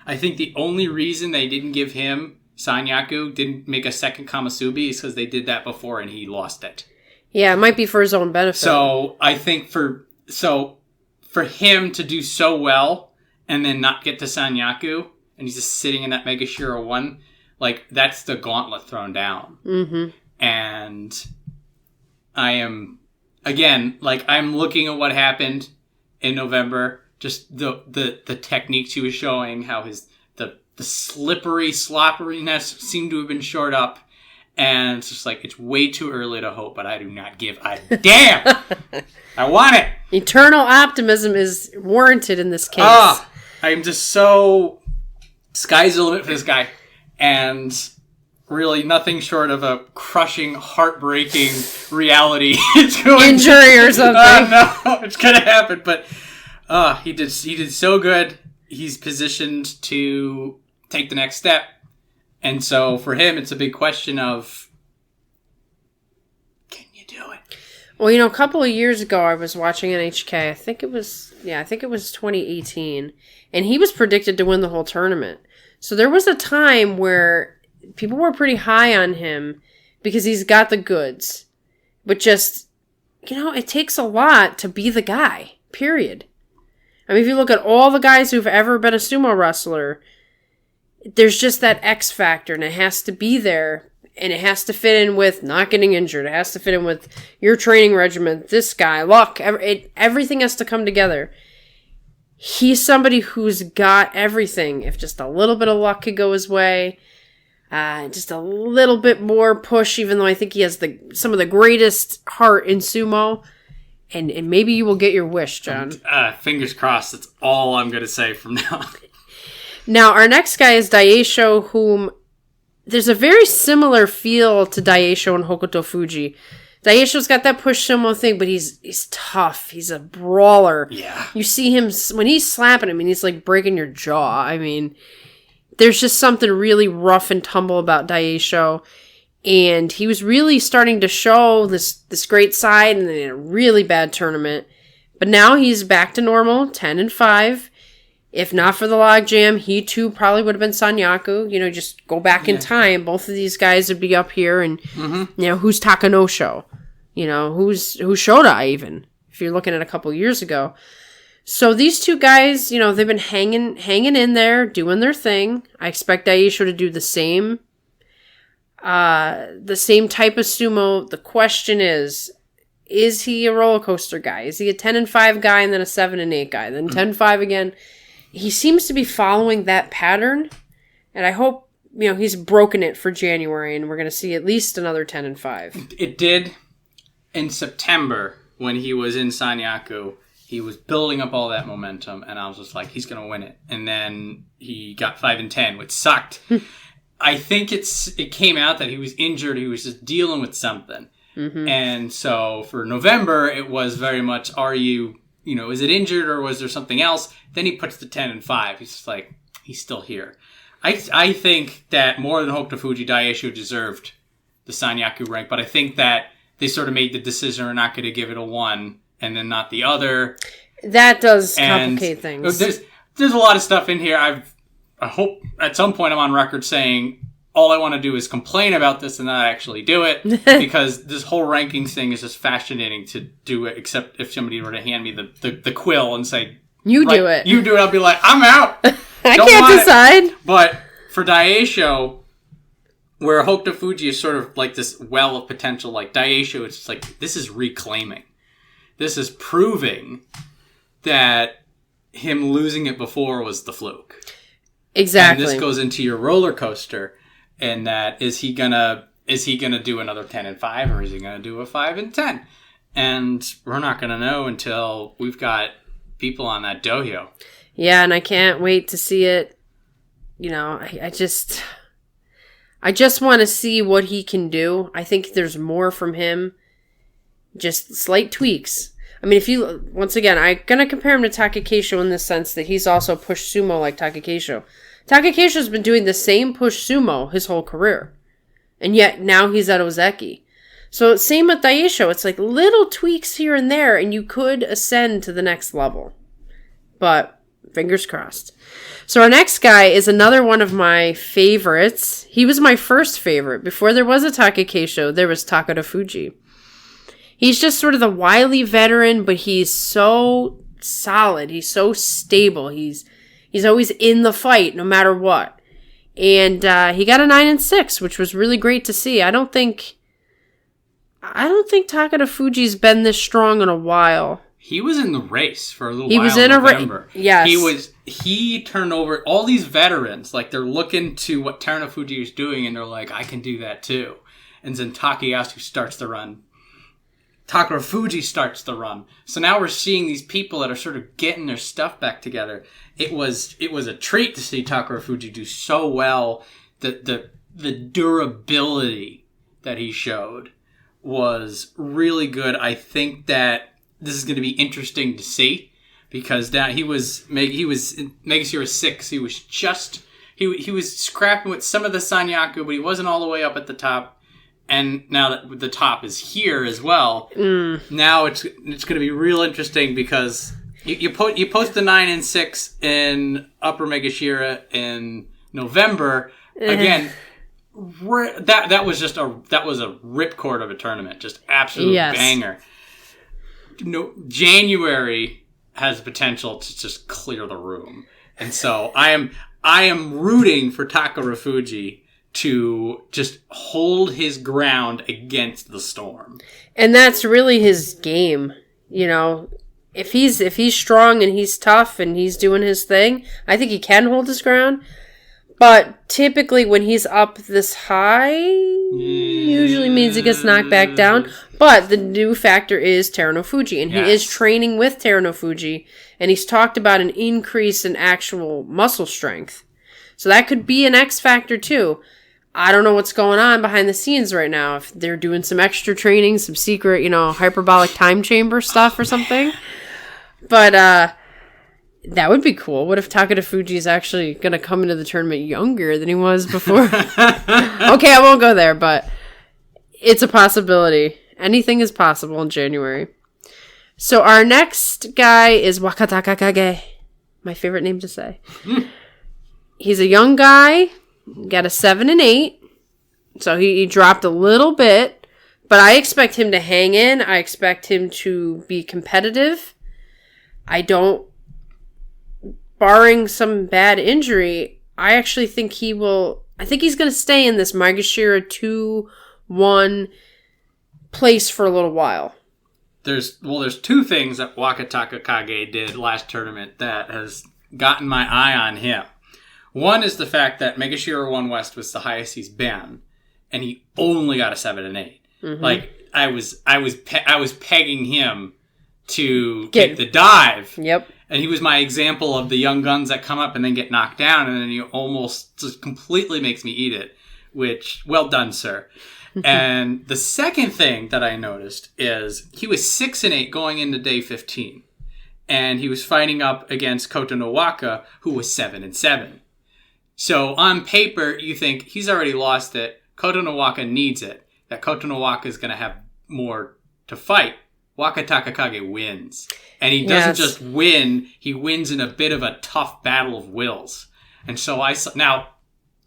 I think the only reason they didn't give him Sanyaku, didn't make a second Kamasubi is because they did that before and he lost it. Yeah, it might be for his own benefit. So I think for him to do so well and then not get to Sanyaku and he's just sitting in that Mega Shiro 1, that's the gauntlet thrown down. Mm-hmm. And I again, like I'm looking at what happened in November, just the techniques he was showing, how the slippery slopperiness seemed to have been shored up. And it's just like, it's way too early to hope, but I do not give a damn. I want it. Eternal optimism is warranted in this case. I'm just so... Sky's the limit for this guy. And really nothing short of a crushing, heartbreaking reality. It's going injury or something. No, it's going to happen. But he did so good. He's positioned to take the next step. And so for him, it's a big question of, can you do it? Well, a couple of years ago, I was watching NHK. I think it was 2018. And he was predicted to win the whole tournament. So there was a time where people were pretty high on him because he's got the goods. But just, it takes a lot to be the guy, period. I mean, if you look at all the guys who've ever been a sumo wrestler, there's just that X factor, and it has to be there, and it has to fit in with not getting injured. It has to fit in with your training regimen, this guy, luck. Everything has to come together. He's somebody who's got everything. If just a little bit of luck could go his way, just a little bit more push, even though I think he has some of the greatest heart in sumo, and maybe you will get your wish, John. Fingers crossed. That's all I'm going to say from now on. Now, our next guy is Daieisho, whom there's a very similar feel to Daieisho and Hokuto Fuji. Daieisho's got that push sumo thing, but he's tough. He's a brawler. Yeah. You see him, when he's slapping him, and he's like breaking your jaw. I mean, there's just something really rough and tumble about Daieisho. And he was really starting to show this great side in a really bad tournament. But now he's back to normal, 10-5. If not for the logjam, he too probably would have been Sanyaku. Just go back in time. Both of these guys would be up here. And, who's Takanosho? Who's Shoda even? If you're looking at a couple years ago. So these two guys, they've been hanging in there, doing their thing. I expect Daieisho to do the same. The same type of sumo. The question is he a roller coaster guy? Is he a 10-5 guy and then a 7-8 guy? Then 10-5 again? He seems to be following that pattern, and I hope, he's broken it for January, and we're going to see at least another 10-5. It did in September when he was in Sanyaku. He was building up all that momentum, and I was just like, he's going to win it. And then he got 5-10, which sucked. I think it came out that he was injured. He was just dealing with something. Mm-hmm. And so for November, it was very much, is it injured or was there something else? Then he puts the 10-5. He's just like, he's still here. I think that more than Hokuto Fuji, Daieisho deserved the Sanyaku rank, but I think that they sort of made the decision we're not going to give it a 1 and then not the other. That does complicate things. There's a lot of stuff in here. I hope at some point I'm on record saying all I want to do is complain about this and not actually do it, because this whole rankings thing is just fascinating to do it, except if somebody were to hand me the quill and say, You do it. I'll be like, I'm out. I can't decide. But for Daieisho, where Hokuto Fuji is sort of like this well of potential, like Daieisho, it's just like, this is reclaiming. This is proving that him losing it before was the fluke. Exactly. And this goes into your roller coaster, and that is he gonna do another 10-5 or is he gonna do a 5-10? And we're not gonna know until we've got people on that dohyo. Yeah, and I can't wait to see it. I just want to see what he can do. I think there's more from him. Just slight tweaks. I mean, once again, I'm going to compare him to Takakeisho in the sense that he's also pushed sumo like Takakeisho. Takakeisho's been doing the same push sumo his whole career. And yet, now he's at Ozeki. So, same with Daieisho. It's like little tweaks here and there, and you could ascend to the next level. But, fingers crossed. So, our next guy is another one of my favorites. He was my first favorite. Before there was a Takakeisho, there was Takada Fuji. He's just sort of the wily veteran, but he's so solid. He's so stable. He's always in the fight, no matter what. And he got a 9-6, which was really great to see. I don't think I don't think Takada Fuji's been this strong in a while. He was in the race for a little while. He was in a race. Yes. He turned over all these veterans. Like, they're looking to what Terunofuji is doing, and they're like, I can do that too. And then Takayasu starts the run. Takara Fuji starts the run. So now we're seeing these people that are sort of getting their stuff back together. It was a treat to see Takara Fuji do so well. The durability that he showed was really good. I think that this is going to be interesting to see, because now he was in Megashira 6. He was scrapping with some of the Sanyaku, but he wasn't all the way up at the top. And now that the top is here as well, now it's going to be real interesting, because you post the 9 and 6 in Upper Megashira in November. Again, that was a ripcord of a tournament, just absolute banger. No, January has potential to just clear the room, and so I am rooting for Takara Fuji to just hold his ground against the storm. And that's really his game. You know, if he's strong and he's tough and he's doing his thing, I think he can hold his ground. But typically when he's up this high, usually means he gets knocked back down. But the new factor is Terunofuji, and he is training with Terunofuji, and he's talked about an increase in actual muscle strength. So that could be an X factor too. I don't know what's going on behind the scenes right now. If they're doing some extra training, some secret, hyperbolic time chamber stuff or something. But that would be cool. What if Takada Fuji is actually going to come into the tournament younger than he was before? Okay, I won't go there, but it's a possibility. Anything is possible in January. So our next guy is Wakataka Kage. My favorite name to say. He's a young guy. Got a 7 and 8. So he dropped a little bit. But I expect him to hang in. I expect him to be competitive. Barring some bad injury, I actually think he will. I think he's going to stay in this Maegashira 2-1 place for a little while. There's two things that Wakataka Kage did last tournament that has gotten my eye on him. One is the fact that Megashira 1 West was the highest he's been, and he only got a 7 and 8. Mm-hmm. Like, I was pegging him to take the dive. Yep. And he was my example of the young guns that come up and then get knocked down, and then he almost just completely makes me eat it, which, well done, sir. And the second thing that I noticed is he was 6 and 8 going into day 15. And he was fighting up against Koto no Waka, who was 7 and 7. So on paper, you think he's already lost it. Koto no Waka needs it. That Koto no Waka is going to have more to fight. Wakataka Kage wins. And he doesn't just win, he wins in a bit of a tough battle of wills. And so now,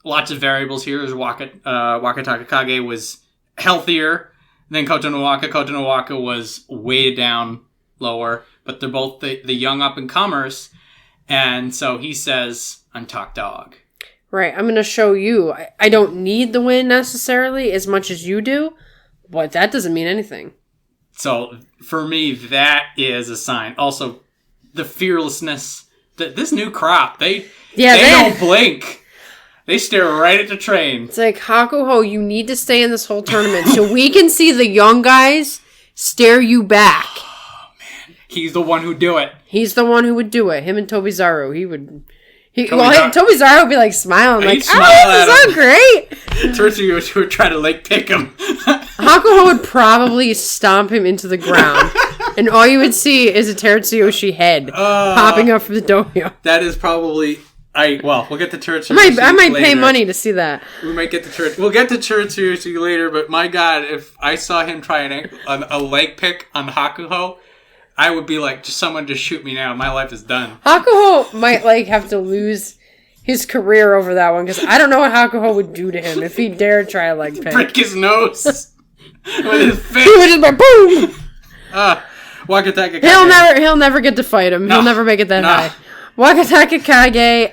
lots of variables here. Wakataka Kage was healthier than Koto no Waka. Koto no Waka was way down lower. But they're both the young up-and-comers. And so he says, I'm top dog. Right, I'm going to show you. I don't need the win necessarily as much as you do, but that doesn't mean anything. So, for me, that is a sign. Also, the fearlessness. This new crop, they don't blink. They stare right at the train. It's like, Hakuho, you need to stay in this whole tournament so we can see the young guys stare you back. Oh, man. He's the one who'd do it. He's the one who would do it. Him and Tobizaru, Tobizaru would be like smiling, like, this is so great. Tetsuyo would try to like pick him. Hakuho would probably stomp him into the ground, and all you would see is a Tetsuyoshi head popping up from the dohyo. That is probably we'll get to Tetsuyoshi. I might pay money to see that. We might get to Tetsuyoshi. We'll get to Tetsuyoshi later, but my God, if I saw him try a leg pick on Hakuho, I would be like, someone just shoot me now. My life is done. Hakuho might have to lose his career over that one, because I don't know what Hakuho would do to him if he dared try a leg pick. Break his nose with his face. He would just like, boom! Wakataka Kage. He'll never get to fight him. No. He'll never make it that high. Wakataka Kage,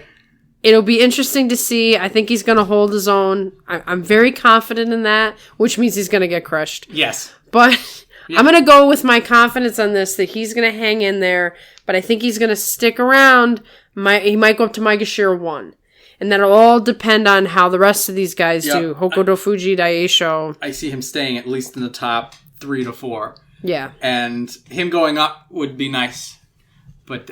it'll be interesting to see. I think he's going to hold his own. I'm very confident in that, which means he's going to get crushed. Yes. But Yeah. I'm going to go with my confidence on this that he's going to hang in there, but I think he's going to stick around. He might go up to Maegashira 1. And that'll all depend on how the rest of these guys do. Hokuto Fuji, Daisho. I see him staying at least in the top 3 to 4. Yeah. And him going up would be nice. But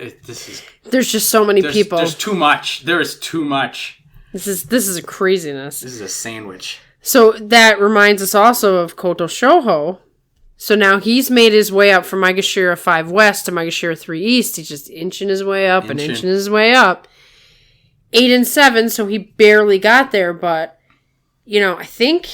there's just so many people. There's too much. There is too much. This is a craziness. This is a sandwich. So that reminds us also of Koto Shoho. So now he's made his way up from Maegashira 5 West to Maegashira 3 East. He's just inching his way up and inching his way up. 8 and 7, so he barely got there. But, I think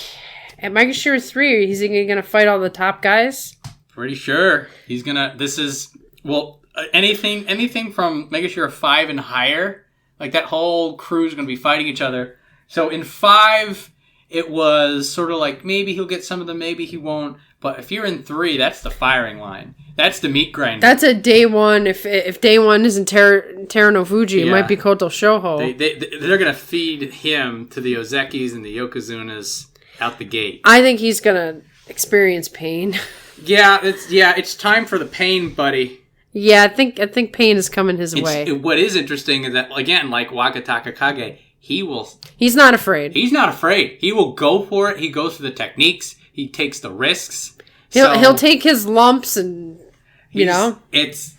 at Maegashira 3, he's going to fight all the top guys. Pretty sure. He's going to... This is... Well... Anything from Maegashira 5 and higher, like that whole crew is going to be fighting each other. So in 5, it was sort of like maybe he'll get some of them, maybe he won't. But if you're in 3, that's the firing line. That's the meat grinder. That's a day 1. If day 1 isn't Terano Fuji, it might be Koto Shoho. They're going to feed him to the Ozekis and the Yokozunas out the gate. I think he's going to experience pain. It's time for the pain, buddy. Yeah, I think pain is coming his way. What is interesting is that, again, like Wakataka Kage, he's not afraid. He's not afraid. He will go for it. He goes for the techniques. He takes the risks. He'll take his lumps and, It's...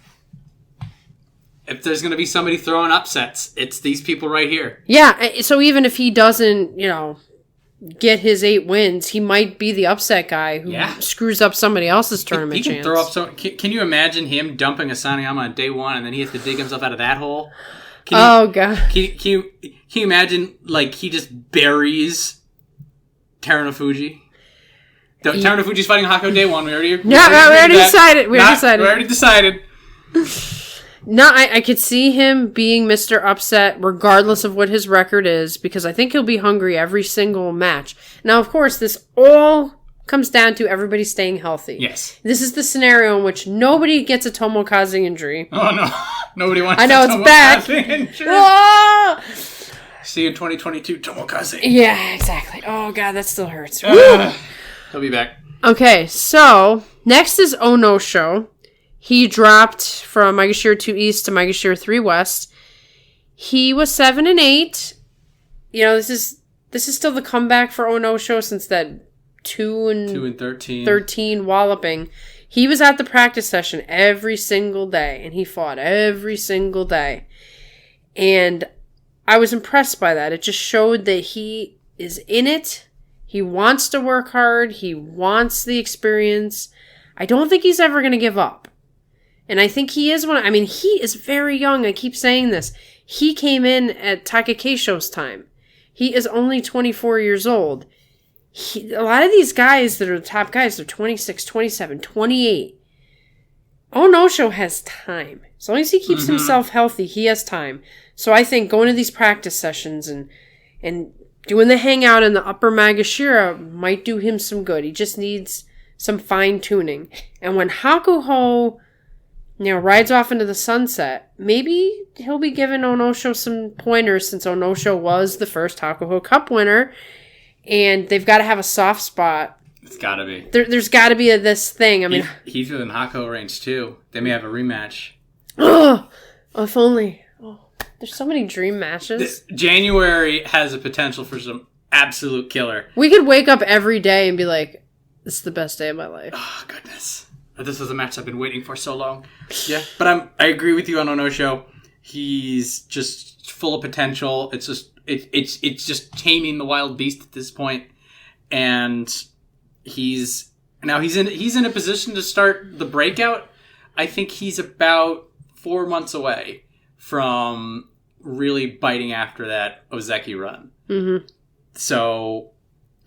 If there's going to be somebody throwing upsets, it's these people right here. Yeah, so even if he doesn't, get his 8 wins, he might be the upset guy who screws up somebody else's tournament he can chance. Throw up can you imagine him dumping a Sanayama on day 1 and then he has to dig himself out of that hole? God. Can you imagine, like, he just buries Terano Fuji? Terano Fuji's fighting Hako day 1. We already decided. We already decided. No, I could see him being Mr. Upset regardless of what his record is, because I think he'll be hungry every single match. Now, of course, this all comes down to everybody staying healthy. Yes. This is the scenario in which nobody gets a Tomokaze injury. Oh, no. Nobody wants I know, a it's Tomokaze back. injury. Whoa! See you in 2022, Tomokaze. Yeah, exactly. Oh, God, that still hurts. He'll be back. Okay, so next is Ono Show. He dropped from Maegashira 2 East to Maegashira 3 West. He was 7 and 8. This is still the comeback for Ono Show since that 2 and 13 walloping. He was at the practice session every single day, and he fought every single day. And I was impressed by that. It just showed that he is in it. He wants to work hard. He wants the experience. I don't think he's ever going to give up. And I think he is he is very young. I keep saying this. He came in at Takekeisho's time. He is only 24 years old. A lot of these guys that are the top guys, they're 26, 27, 28. Onosho has time. As long as he keeps himself healthy, he has time. So I think going to these practice sessions and doing the hangout in the upper Maegashira might do him some good. He just needs some fine tuning. And when Hakuho rides off into the sunset, maybe he'll be giving Onosho some pointers, since Onosho was the first Hakuho Cup winner, and they've got to have a soft spot. It's got to be. There's got to be this thing. He's within Hakuho range too. They may have a rematch. Oh, if only. Oh, there's so many dream matches. January has a potential for some absolute killer. We could wake up every day and be like, "This is the best day of my life." Oh goodness. This is a match I've been waiting for so long. Yeah, but I agree with you on Onosho. He's just full of potential. It's just taming the wild beast at this point, and he's in a position to start the breakout. I think he's about 4 months away from really biting after that Ozeki run. Mm-hmm. So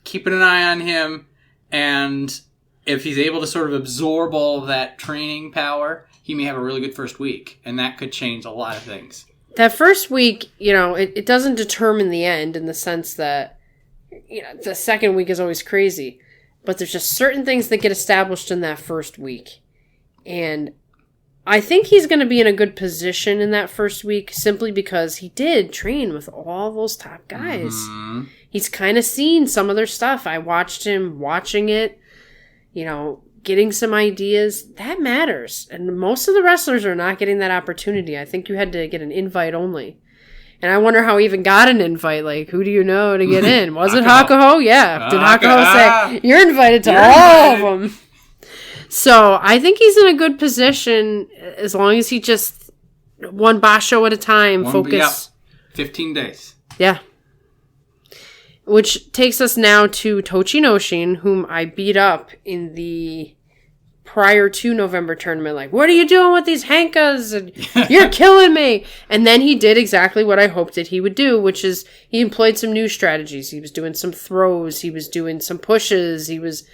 keeping an eye on him, and if he's able to sort of absorb all of that training power, he may have a really good first week, and that could change a lot of things. That first week, it doesn't determine the end, in the sense that, the second week is always crazy. But there's just certain things that get established in that first week. And I think he's going to be in a good position in that first week, simply because he did train with all those top guys. Mm-hmm. He's kind of seen some of their stuff. I watched him watching it. getting some ideas, that matters. And most of the wrestlers are not getting that opportunity. I think you had to get an invite only. And I wonder how he even got an invite. Like, who do you know to get in? Was it Hakuho? Yeah. Did Hakuho say, you're invited to all of them? So I think he's in a good position as long as he just one basho at a time, focus. Yeah, 15 days. Yeah. Which takes us now to Tochinoshin, whom I beat up in the prior to November tournament. Like, what are you doing with these hankas? And you're killing me. And then he did exactly what I hoped that he would do, which is he employed some new strategies. He was doing some throws. He was doing some pushes. He was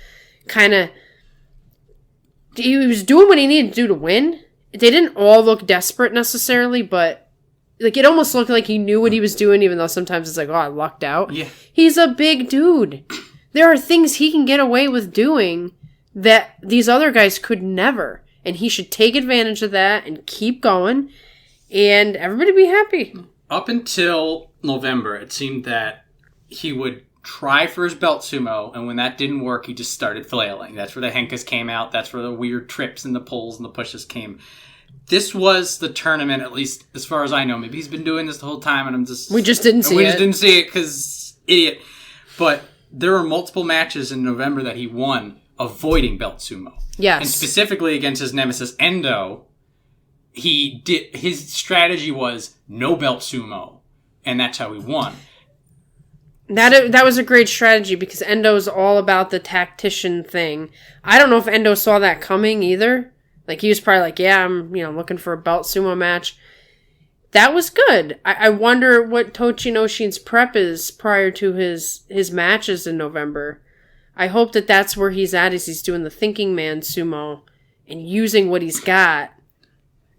he was doing what he needed to do to win. They didn't all look desperate necessarily, but like it almost looked like he knew what he was doing, even though sometimes it's like, oh, I lucked out. Yeah. He's a big dude. There are things he can get away with doing that these other guys could never. And he should take advantage of that and keep going. And everybody be happy. Up until November, it seemed that he would try for his belt sumo, and when that didn't work, he just started flailing. That's where the henkas came out. That's where the weird trips and the pulls and the pushes came. This was the tournament, at least as far as I know. Maybe he's been doing this the whole time, and we just didn't see it. We just didn't see it because idiot. But there were multiple matches in November that he won avoiding belt sumo. Yes. And specifically against his nemesis Endo, his strategy was no belt sumo, and that's how he won. That was a great strategy because Endo's all about the tactician thing. I don't know if Endo saw that coming either. Like, he was probably like, yeah, I'm looking for a belt sumo match. That was good. I wonder what Tochinoshin's prep is prior to his matches in November. I hope that that's where he's at, is he's doing the thinking man sumo and using what he's got.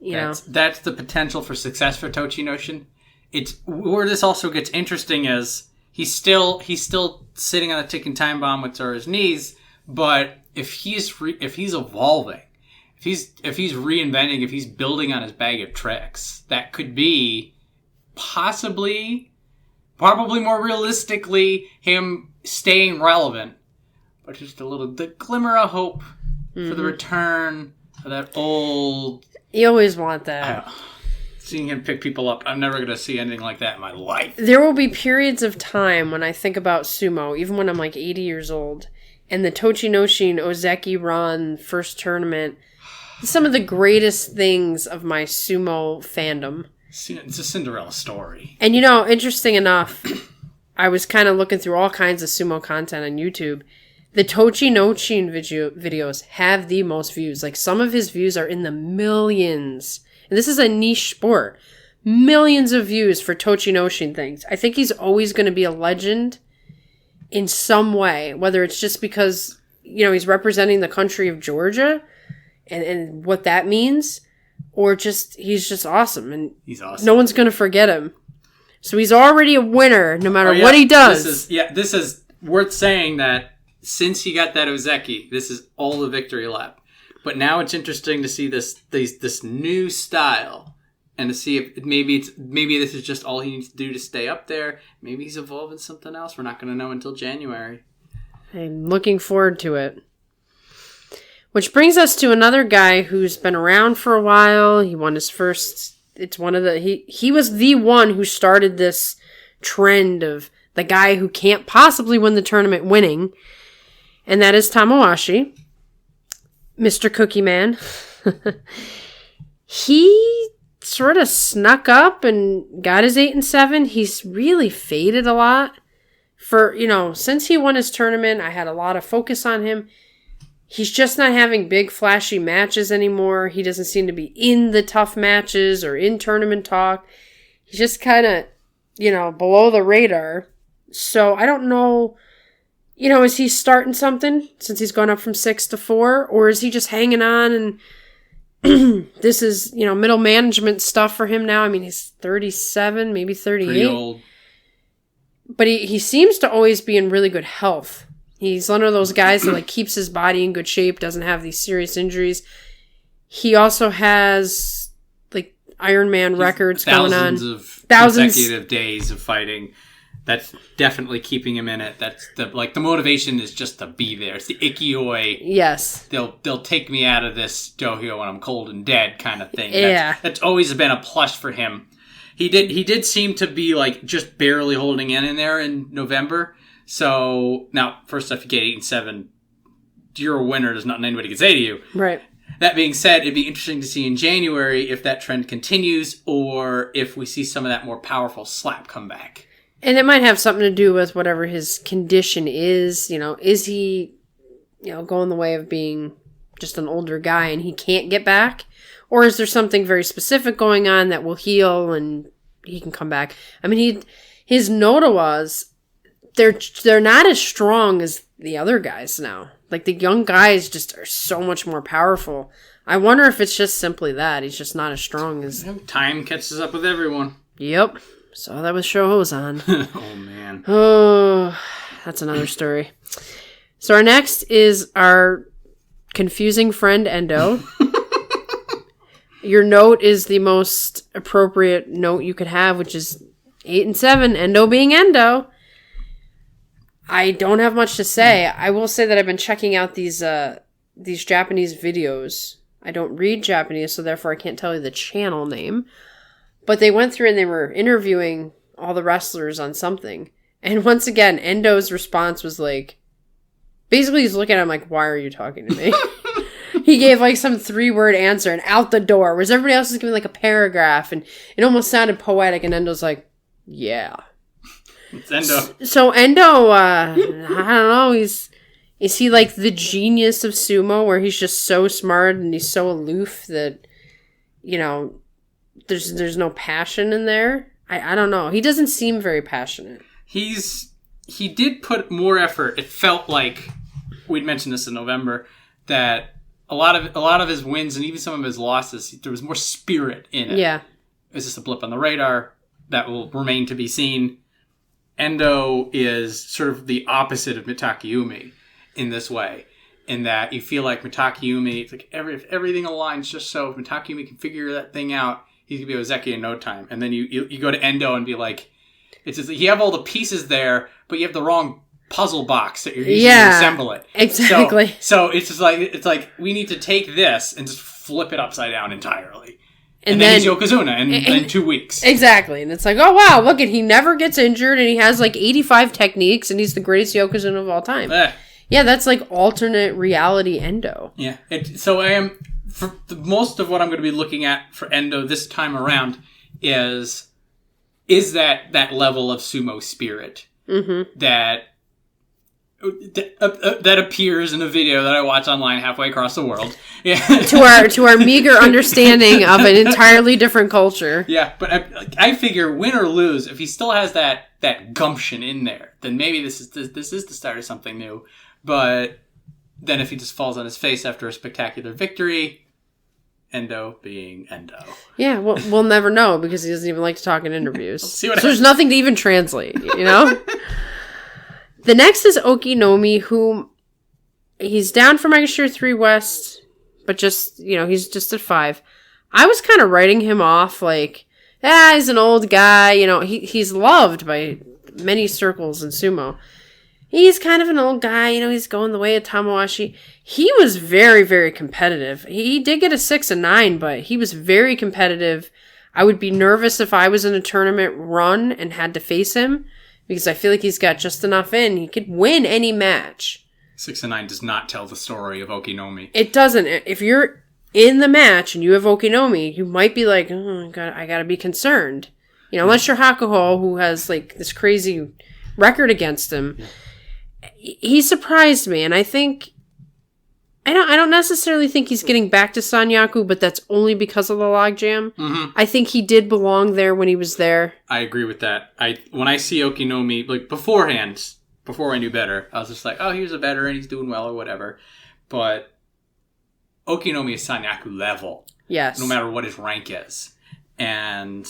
That's the potential for success for Tochinoshin. It's where this also gets interesting is he's still sitting on a ticking time bomb with Tora's knees, but if he's evolving, if he's reinventing, if he's building on his bag of tricks, that could be probably more realistically him staying relevant, but just the glimmer of hope for the return of that old. You always want that. Seeing him pick people up, I'm never going to see anything like that in my life. There will be periods of time when I think about sumo, even when I'm like 80 years old, and the Tochinoshin Ozeki Ron first tournament, some of the greatest things of my sumo fandom. It's a Cinderella story. And interesting enough, I was kind of looking through all kinds of sumo content on YouTube. The Tochinoshin videos have the most views. Like, some of his views are in the millions. And this is a niche sport. Millions of views for Tochinoshin things. I think he's always going to be a legend in some way. Whether it's just because, he's representing the country of Georgia and what that means. Or he's just awesome. And he's awesome. No one's going to forget him. So he's already a winner no matter what he does. This is worth saying that since he got that Ozeki, this is all the victory lap. But now it's interesting to see this new style, and to see if maybe this is just all he needs to do to stay up there. Maybe he's evolving something else. We're not going to know until January. I'm looking forward to it. Which brings us to another guy who's been around for a while. He won his first. It's one of the he was the one who started this trend of the guy who can't possibly win the tournament winning, and that is Tamawashi. Mr. Cookie Man. He sort of snuck up and got his 8-7. He's really faded a lot. Since he won his tournament, I had a lot of focus on him. He's just not having big, flashy matches anymore. He doesn't seem to be in the tough matches or in tournament talk. He's just kind of, below the radar. So I don't know. Is he starting something since he's gone up from 6 to 4? Or is he just hanging on and this is, middle management stuff for him now? I mean, he's 37, maybe 38. Pretty old. But he seems to always be in really good health. He's one of those guys that keeps his body in good shape, doesn't have these serious injuries. He also has Ironman records going on. Thousands consecutive days of fighting. That's definitely keeping him in it. That's the motivation is just to be there. It's the ikioi. Yes. They'll take me out of this dohyo when I'm cold and dead kind of thing. Yeah. That's always been a plus for him. He did seem to be like just barely holding in there in November. So now, first off, you get 8-7. You're a winner. There's nothing anybody can say to you. Right. That being said, it'd be interesting to see in January if that trend continues or if we see some of that more powerful slap come back. And it might have something to do with whatever his condition is. Is he, going the way of being just an older guy and he can't get back? Or is there something very specific going on that will heal and he can come back? I mean, his Nodawas, they're not as strong as the other guys now. Like, the young guys just are so much more powerful. I wonder if it's just simply that. He's just not as strong as... Time catches up with everyone. Yep. Saw that with Shohozan. Oh, man. Oh, that's another story. So our next is our confusing friend Endo. Your note is the most appropriate note you could have, which is 8-7, Endo being Endo. I don't have much to say. I will say that I've been checking out these Japanese videos. I don't read Japanese, so therefore I can't tell you the channel name. But they went through and they were interviewing all the wrestlers on something. And once again, Endo's response was like, basically he's looking at him like, why are you talking to me? He gave like some 3-word answer and out the door, whereas everybody else was giving like a paragraph and it almost sounded poetic and Endo's like, yeah. It's Endo. So Endo, I don't know, is he like the genius of sumo where he's just so smart and he's so aloof that, there's no passion in there? I don't know. He doesn't seem very passionate. He did put more effort. It felt like, we'd mentioned this in November, that a lot of his wins and even some of his losses, there was more spirit in it. Yeah. Is this a blip on the radar? That will remain to be seen. Endo is sort of the opposite of Mitakeumi in this way, in that you feel like Mitakeumi, it's like if everything aligns just so, if Mitakeumi can figure that thing out, he's going to be Ozeki in no time. And then you go to Endo and be like, it's just, you have all the pieces there, but you have the wrong puzzle box that you're using to assemble it. Exactly. So it's just like, we need to take this and just flip it upside down entirely. And then he's Yokozuna in 2 weeks. Exactly. And it's like, oh, wow, look, he never gets injured, and he has like 85 techniques, and he's the greatest Yokozuna of all time. Yeah, that's like alternate reality Endo. Yeah. So I am, for most of what I'm going to be looking at for Endo this time around is that level of sumo spirit that appears in a video that I watch online halfway across the world. Yeah. to our meager understanding of an entirely different culture. Yeah, but I figure win or lose, if he still has that gumption in there, then maybe this is the start of something new. But then if he just falls on his face after a spectacular victory, Endo being Endo. Yeah, well, we'll never know because he doesn't even like to talk in interviews. So there's nothing to even translate, The next is Okinomi, who he's down for Megashire 3 West, but just, he's just at 5. I was kind of writing him off like, he's an old guy, he's loved by many circles in sumo. He's kind of an old guy, he's going the way of Tamawashi. He was very, very competitive. He did get a 6 and 9, but he was very competitive. I would be nervous if I was in a tournament run and had to face him, because I feel like he's got just enough in. He could win any match. 6 and 9 does not tell the story of Okinomi. It doesn't. If you're in the match and you have Okinomi, you might be like, oh, I gotta be concerned. Unless you're Hakuho, who has like this crazy record against him. Yeah. He surprised me, and I think I don't necessarily think he's getting back to Sanyaku, but that's only because of the logjam. Mm-hmm. I think he did belong there when he was there. I agree with that. When I see Okinomi, like beforehand, before I knew better, I was just like, oh, he's a veteran, he's doing well or whatever. But Okinomi is Sanyaku level. Yes. No matter what his rank is. And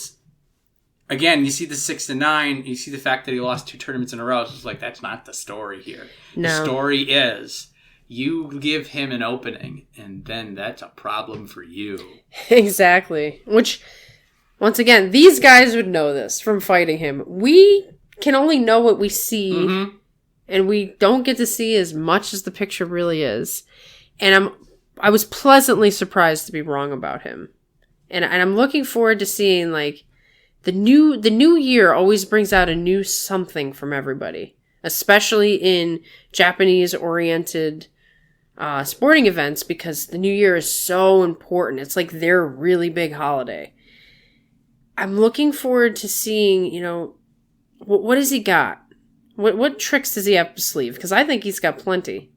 again, you see the 6 and 9, you see the fact that he lost 2 tournaments in a row. It's just like, that's not the story here. No. The story is, you give him an opening, and then that's a problem for you. Exactly. Which, once again, these guys would know this from fighting him. We can only know what we see, Mm-hmm. and we don't get to see as much as the picture really is. And I was pleasantly surprised to be wrong about him. And I'm looking forward to seeing, like, the new year always brings out a new something from everybody, especially in Japanese-oriented sporting events, because the new year is so important. It's like their really big holiday. I'm looking forward to seeing, you know, what has he got? What tricks does he have up his sleeve? Because I think he's got plenty.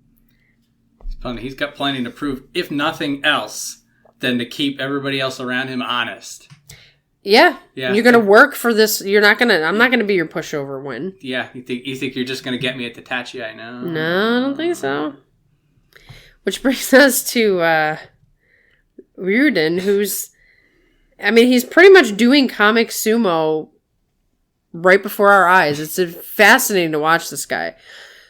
It's funny. He's got plenty to prove, if nothing else, than to keep everybody else around him honest. Yeah. You're going to work for this. I'm not going to be your pushover win. Yeah. You think you're just going to get me at the Tachi? No. No, I don't think so. Which brings us to Ryuden, who's, I mean, he's pretty much doing comic sumo right before our eyes. It's fascinating to watch this guy.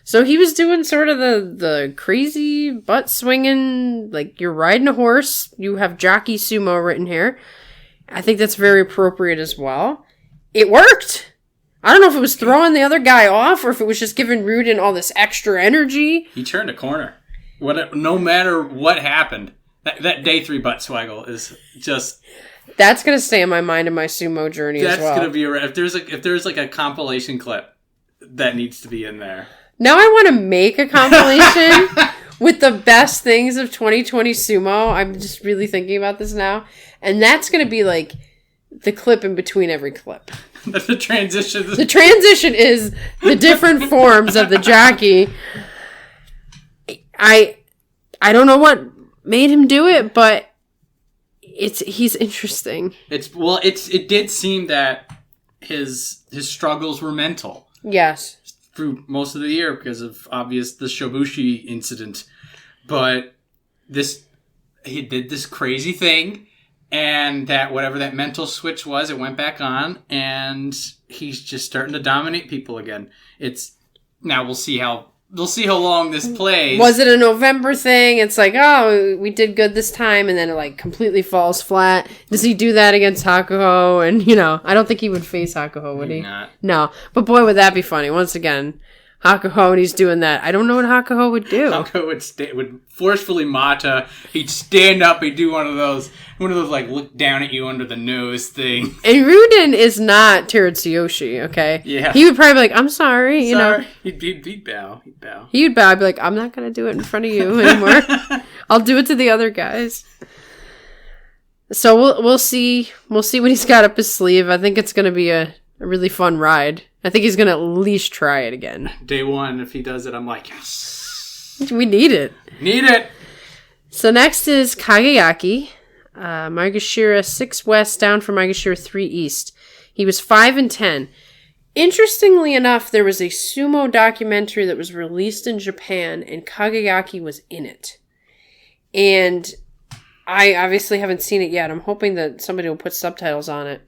So he was doing sort of the crazy butt swinging, like you're riding a horse. You have jockey sumo written here. I think that's very appropriate as well. It worked. I don't know if it was throwing the other guy off or if it was just giving Ryuden all this extra energy. He turned a corner. No matter what happened, that day 3 butt swaggle is just... That's going to stay in my mind in my sumo journey as well. That's going to be... If there's like a compilation clip, that needs to be in there. Now I want to make a compilation with the best things of 2020 sumo. I'm just really thinking about this now. And that's going to be like the clip in between every clip. The transition. The transition is the different forms of the jockey. I don't know what made him do it, but he's interesting. It did seem that his struggles were mental. Yes. Through most of the year because of the Shobushi incident. But he did this crazy thing, and that whatever that mental switch was, it went back on, and he's just starting to dominate people again. Now we'll see how long this plays. Was it a November thing? It's like, oh, we did good this time, and then it like completely falls flat. Does he do that against Hakuho? And, you know, I don't think he would face Hakuho, would he? Not. No. But boy, would that be funny. Once again, Hakuho, and he's doing that. I don't know what Hakuho would do. Hakuho would forcefully mata. He'd stand up. He'd do one of those like look down at you under the nose thing. And Ryuden is not Teratsuyoshi, okay? Yeah. He would probably be like, I'm sorry, you know. He'd bow. He'd bow. He would bow. I'd be like, I'm not going to do it in front of you anymore. I'll do it to the other guys. So we'll see. We'll see what he's got up his sleeve. I think it's going to be a really fun ride. I think he's going to at least try it again. Day 1, if he does it, I'm like, yes. We need it. Need it. So next is Kageyaki. Maegashira 6 West down from Maegashira 3 East. He was 5-10. Interestingly enough, there was a sumo documentary that was released in Japan, and Kageyaki was in it. And I obviously haven't seen it yet. I'm hoping that somebody will put subtitles on it.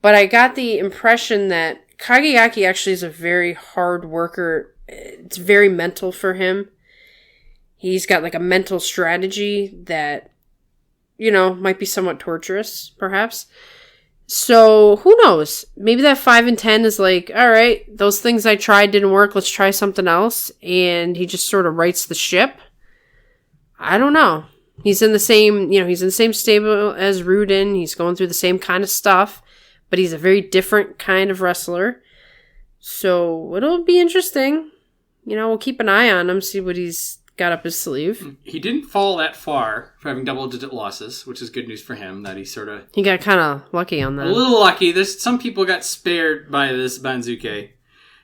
But I got the impression that Kageyaki actually is a very hard worker. It's very mental for him. He's got like a mental strategy that, you know, might be somewhat torturous, perhaps. So, who knows? Maybe that 5-10 is like, all right, those things I tried didn't work. Let's try something else. And he just sort of rights the ship. I don't know. He's in the same stable as Ryuden. He's going through the same kind of stuff. But he's a very different kind of wrestler. So, it'll be interesting. You know, we'll keep an eye on him, see what he's got up his sleeve. He didn't fall that far for having double-digit losses, which is good news for him, that he got kind of lucky on that. A little lucky. Some people got spared by this Banzuke.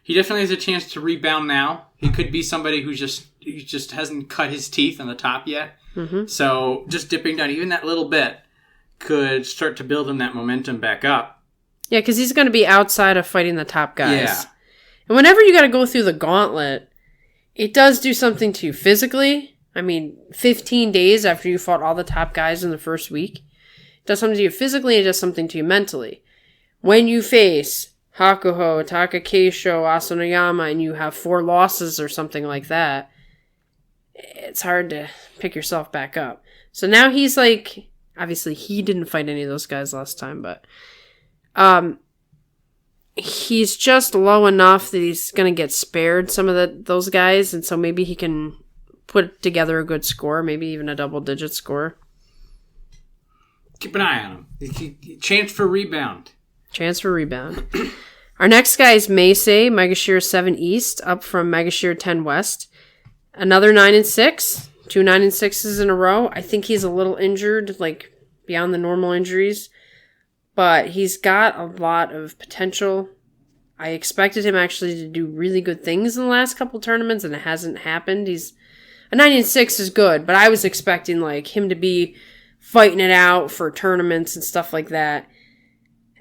He definitely has a chance to rebound now. He could be somebody who just hasn't cut his teeth on the top yet. Mm-hmm. So, just dipping down even that little bit could start to build him that momentum back up. Yeah, because he's going to be outside of fighting the top guys. Yeah. And whenever you got to go through the gauntlet, it does do something to you physically. I mean, 15 days after you fought all the top guys in the first week. It does something to you physically, it does something to you mentally. When you face Hakuho, Takakeisho, Asanoyama, and you have 4 losses or something like that, it's hard to pick yourself back up. So now he's like, obviously he didn't fight any of those guys last time, but he's just low enough that he's going to get spared some of those guys, and so maybe he can put together a good score, maybe even a double-digit score. Keep an eye on him. Chance for rebound. Our next guy is Meisei, Megashira 7 East, up from Megashira 10 West. Another 9-6. 2 9-6s in a row. I think he's a little injured, like beyond the normal injuries. But he's got a lot of potential. I expected him actually to do really good things in the last couple tournaments, and it hasn't happened. A 9-6 is good, but I was expecting like him to be fighting it out for tournaments and stuff like that.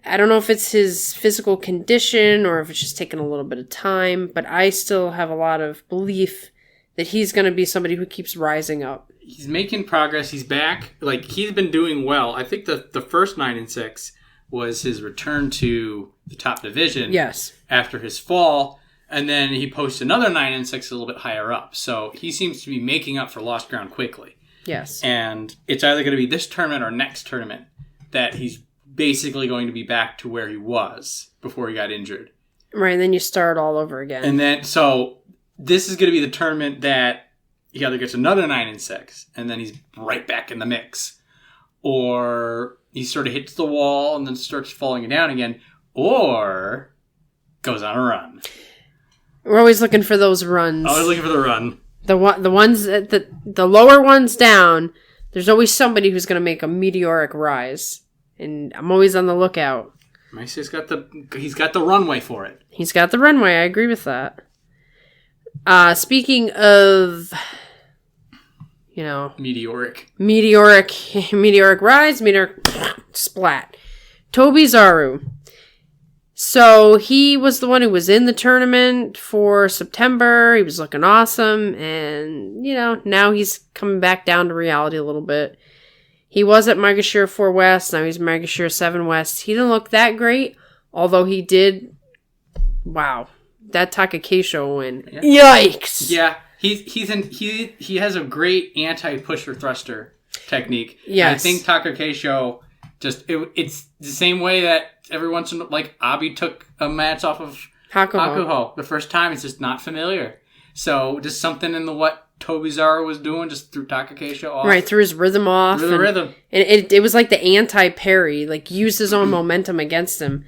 I don't know if it's his physical condition or if it's just taking a little bit of time, but I still have a lot of belief that he's going to be somebody who keeps rising up. He's making progress. He's back. Like, he's been doing well. I think the first 9-6 was his return to the top division. Yes. After his fall. And then he posted another 9-6 a little bit higher up. So he seems to be making up for lost ground quickly. Yes. And it's either going to be this tournament or next tournament that he's basically going to be back to where he was before he got injured. Right, and then you start all over again. And then, so this is going to be the tournament that he either gets another 9-6, and then he's right back in the mix. Or he sort of hits the wall and then starts falling down again. Or goes on a run. We're always looking for those runs. Always looking for the run. The ones at the lower ones down, there's always somebody who's going to make a meteoric rise. And I'm always on the lookout. He's got the runway for it. He's got the runway. I agree with that. Speaking of, meteoric rise, meteoric splat. Tobizaru. So he was the one who was in the tournament for September. He was looking awesome. And, now he's coming back down to reality a little bit. He was at Megashira 4 West. Now he's Megashira 7 West. He didn't look that great. Although he did. Wow. That Takakeisho win. Yeah. Yikes. Yeah. He has a great anti-pusher thruster technique. Yes. And I think Takakeisho it's the same way that every once in like Abi took a match off of Hakuho. The first time it's just not familiar. So just something in what Tobizaru was doing just threw Takakeisho off. Right, threw his rhythm off. Threw the rhythm. And it was like the anti-parry, like used his own momentum against him.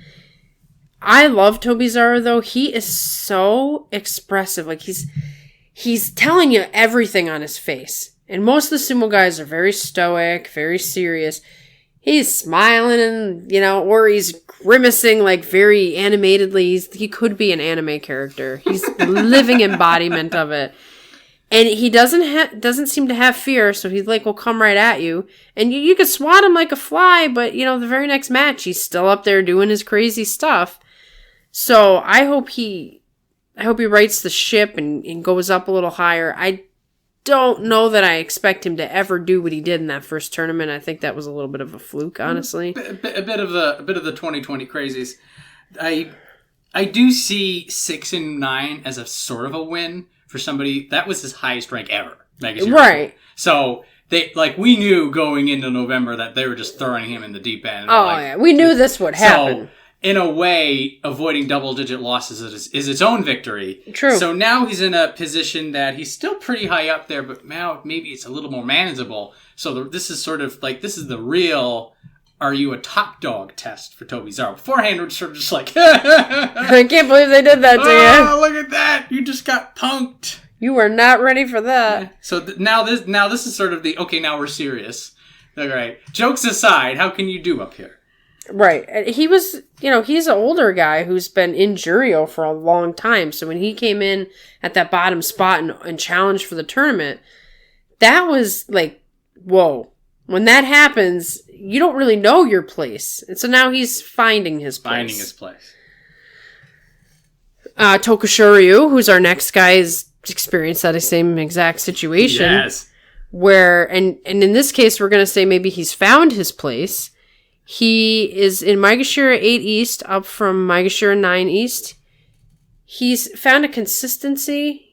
I love Tobizaru though. He is so expressive. Like he's telling you everything on his face. And most of the sumo guys are very stoic, very serious. He's smiling and, or he's grimacing like very animatedly. He could be an anime character. He's the living embodiment of it. And he doesn't seem to have fear, so he's like, will come right at you. And you could swat him like a fly, but, the very next match, he's still up there doing his crazy stuff. So I hope he rights the ship and goes up a little higher. I don't know that I expect him to ever do what he did in that first tournament. I think that was a little bit of a fluke, honestly. A bit of the 2020 crazies. I do see 6 and 9 as a sort of a win for somebody that was his highest rank ever. Right. So we knew going into November that they were just throwing him in the deep end. Yeah, we knew this would happen. So, in a way, avoiding double-digit losses is its own victory. True. So now he's in a position that he's still pretty high up there, but now maybe it's a little more manageable. So this is sort of this is the real, are you a top dog test for Tobizaru. Beforehand, we're sort of just like, I can't believe they did that to you. Oh, look at that. You just got punked. You were not ready for that. Yeah. So now this is sort of the, okay, now we're serious. All right. Jokes aside, how can you do up here? Right. He was, he's an older guy who's been in Jurio for a long time. So when he came in at that bottom spot and challenged for the tournament, that was like, whoa. When that happens, you don't really know your place. And so now he's finding his place. Tokushoryu, who's our next guy, has experienced that same exact situation. Yes. Where, and in this case, we're going to say maybe he's found his place. He is in Megashira 8 East, up from Megashira 9 East. He's found a consistency.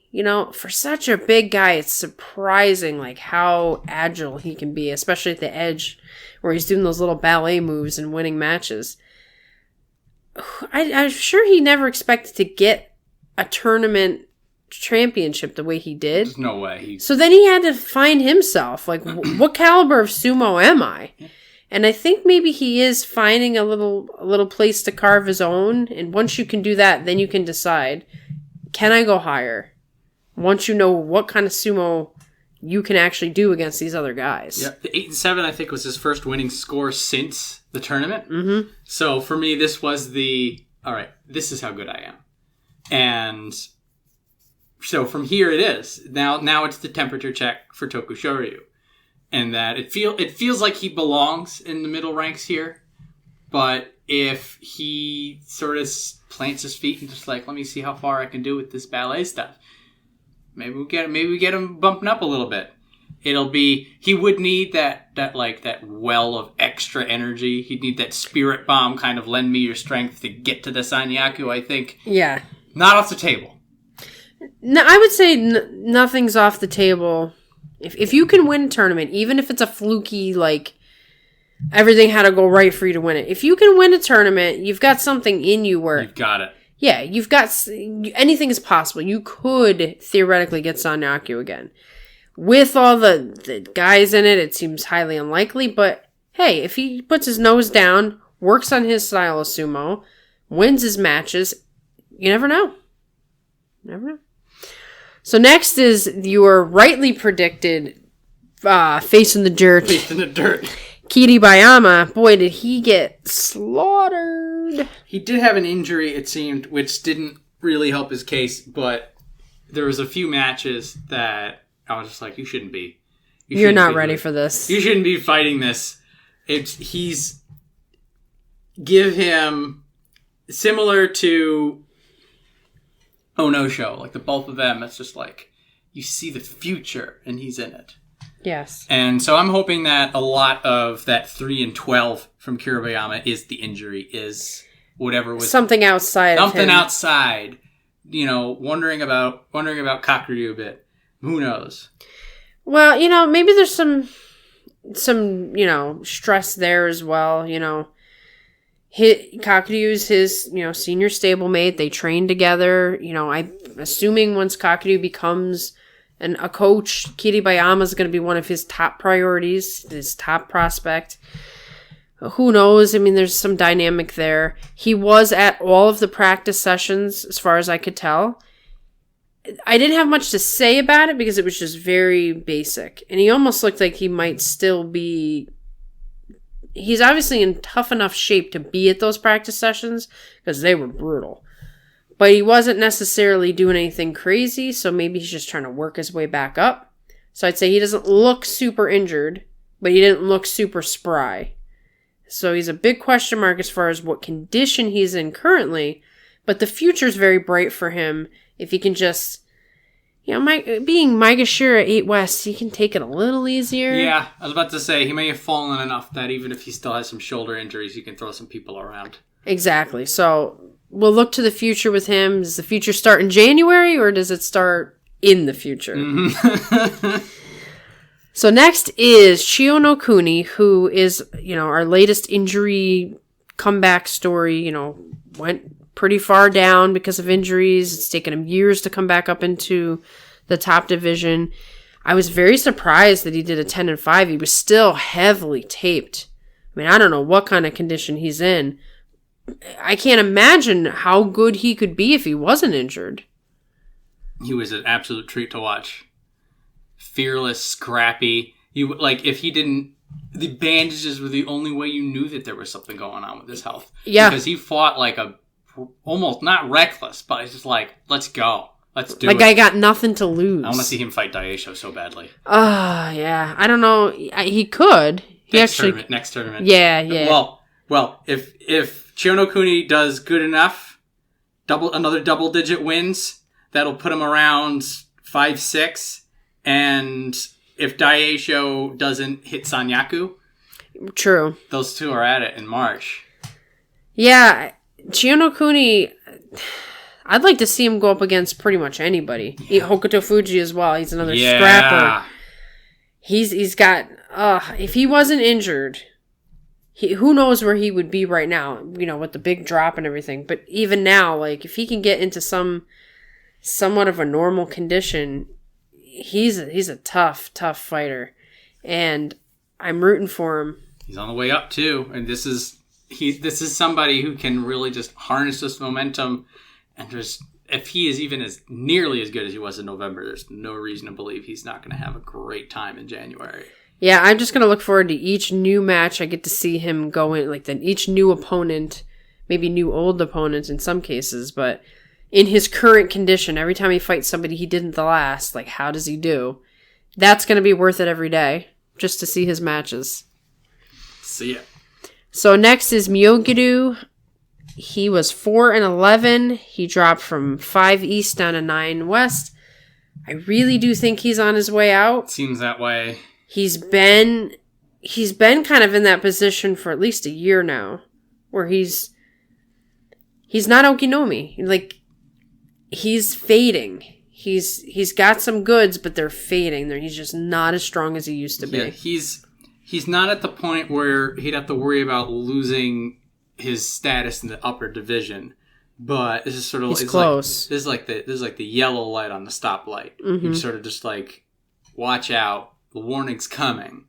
For such a big guy, it's surprising how agile he can be, especially at the edge where he's doing those little ballet moves and winning matches. I'm sure he never expected to get a tournament championship the way he did. There's no way. So then he had to find himself. Like, what caliber of sumo am I? And I think maybe he is finding a little place to carve his own. And once you can do that, then you can decide, can I go higher? Once you know what kind of sumo you can actually do against these other guys. Yeah, the 8-7 I think was his first winning score since the tournament. Mm-hmm. So for me, this was all right, this is how good I am. And so from here it is. Now it's the temperature check for Tokushoryu. And that it feels like he belongs in the middle ranks here. But if he sort of plants his feet and just like, let me see how far I can do with this ballet stuff. Maybe we get him bumping up a little bit. He would need that well of extra energy. He'd need that spirit bomb kind of lend me your strength to get to the Sanyaku, I think. Yeah. Not off the table. No, I would say nothing's off the table. If you can win a tournament, even if it's a fluky, like, everything had to go right for you to win it. If you can win a tournament, you've got something in you where... You've got it. Yeah, you've got... Anything is possible. You could theoretically get Sanyaku again. With all the guys in it, it seems highly unlikely, but hey, if he puts his nose down, works on his style of sumo, wins his matches, you never know. Never know. So next is your rightly predicted face in the dirt. Face in the dirt. Kiribayama. Boy, did he get slaughtered. He did have an injury, it seemed, which didn't really help his case, but there was a few matches that I was just like, you shouldn't be. You're not ready for this. You shouldn't be fighting this. Give him similar to Oh No Show, like the both of them. It's just like you see the future, and he's in it. Yes. And so I'm hoping that a lot of that 3-12 from Kiribayama is the injury, is whatever was something outside. Something outside. You know, wondering about Kakuryu a bit. Who knows? Well, maybe there's some stress there as well. Kakuryu's his, senior stablemate. They train together. I'm assuming once Kakuryu becomes a coach, Kiribayama is going to be one of his top priorities, his top prospect. Who knows? I mean, there's some dynamic there. He was at all of the practice sessions, as far as I could tell. I didn't have much to say about it because it was just very basic. And he almost looked like he might still be... He's obviously in tough enough shape to be at those practice sessions because they were brutal. But he wasn't necessarily doing anything crazy, so maybe he's just trying to work his way back up. So I'd say he doesn't look super injured, but he didn't look super spry. So he's a big question mark as far as what condition he's in currently, but the future's very bright for him if he can just, being Maegashira 8 West, he can take it a little easier. Yeah, I was about to say, he may have fallen enough that even if he still has some shoulder injuries, he can throw some people around. Exactly. So we'll look to the future with him. Does the future start in January, or does it start in the future? Mm-hmm. So next is Chio no Kuni, who is, our latest injury comeback story, went pretty far down because of injuries. It's taken him years to come back up into the top division. I was very surprised that he did a 10-5. He was still heavily taped. I mean, I don't know what kind of condition he's in. I can't imagine how good he could be if he wasn't injured. He was an absolute treat to watch. Fearless, scrappy. If he didn't... The bandages were the only way you knew that there was something going on with his health. Yeah. Because he fought like almost not reckless, but it's just like, let's go. Let's do it. Like, I got nothing to lose. I want to see him fight Daisho so badly. Yeah. I don't know. He could. Next tournament. Yeah. Well, if Chio no Kuni does good enough, another double-digit wins, that'll put him around 5-6. And if Daisho doesn't hit Sanyaku... True. Those two are at it in March. Yeah. Chio no Kuni... I'd like to see him go up against pretty much anybody. Hokuto Fuji as well. He's another scrapper. He's got... if he wasn't injured, who knows where he would be right now, with the big drop and everything. But even now, like, if he can get into somewhat of a normal condition, he's a tough fighter. And I'm rooting for him. He's on the way up, too. And this is somebody who can really just harness this momentum. And just, if he is even as nearly as good as he was in November, there's no reason to believe he's not going to have a great time in January. Yeah, I'm just going to look forward to each new match I get to see him go in, like each new opponent, maybe new old opponents in some cases, but in his current condition, every time he fights somebody he didn't the last, like, how does he do? That's going to be worth it every day, just to see his matches. See ya. So next is Myogiru. He was 4-11. He dropped from 5 East down to 9 West. I really do think he's on his way out. Seems that way. He's been kind of in that position for at least a year now, where he's not Okinomi. Like, he's fading. He's got some goods, but they're fading. He's just not as strong as he used to be. Yeah, he's not at the point where he'd have to worry about losing his status in the upper division. But this is sort of close. This is like the yellow light on the stoplight. Mm-hmm. You sort of just like, watch out. The warning's coming.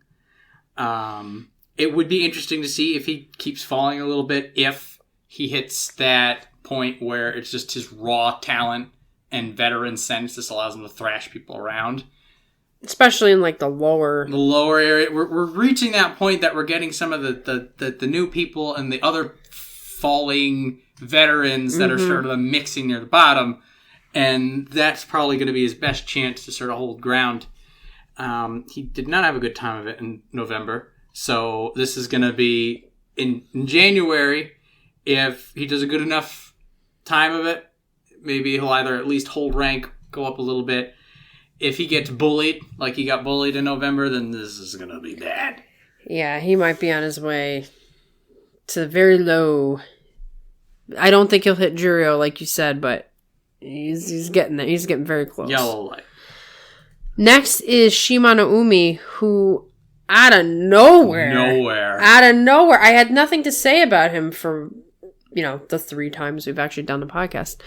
It would be interesting to see if he keeps falling a little bit, if he hits that point where it's just his raw talent and veteran sense. This allows him to thrash people around. Especially in, like, the lower area. We're reaching that point that we're getting some of the new people and the other falling veterans that are sort of mixing near the bottom. And that's probably going to be his best chance to sort of hold ground. He did not have a good time of it in November. So this is going to be in January. If he does a good enough time of it, maybe he'll either at least hold rank, go up a little bit. If he gets bullied, like he got bullied in November, then this is going to be bad. Yeah, he might be on his way to very low. I don't think he'll hit Jurio, like you said, but he's getting there. He's getting very close. Yellow light. Next is Shimano Umi, who out of nowhere, I had nothing to say about him for, the 3 times we've actually done the podcast.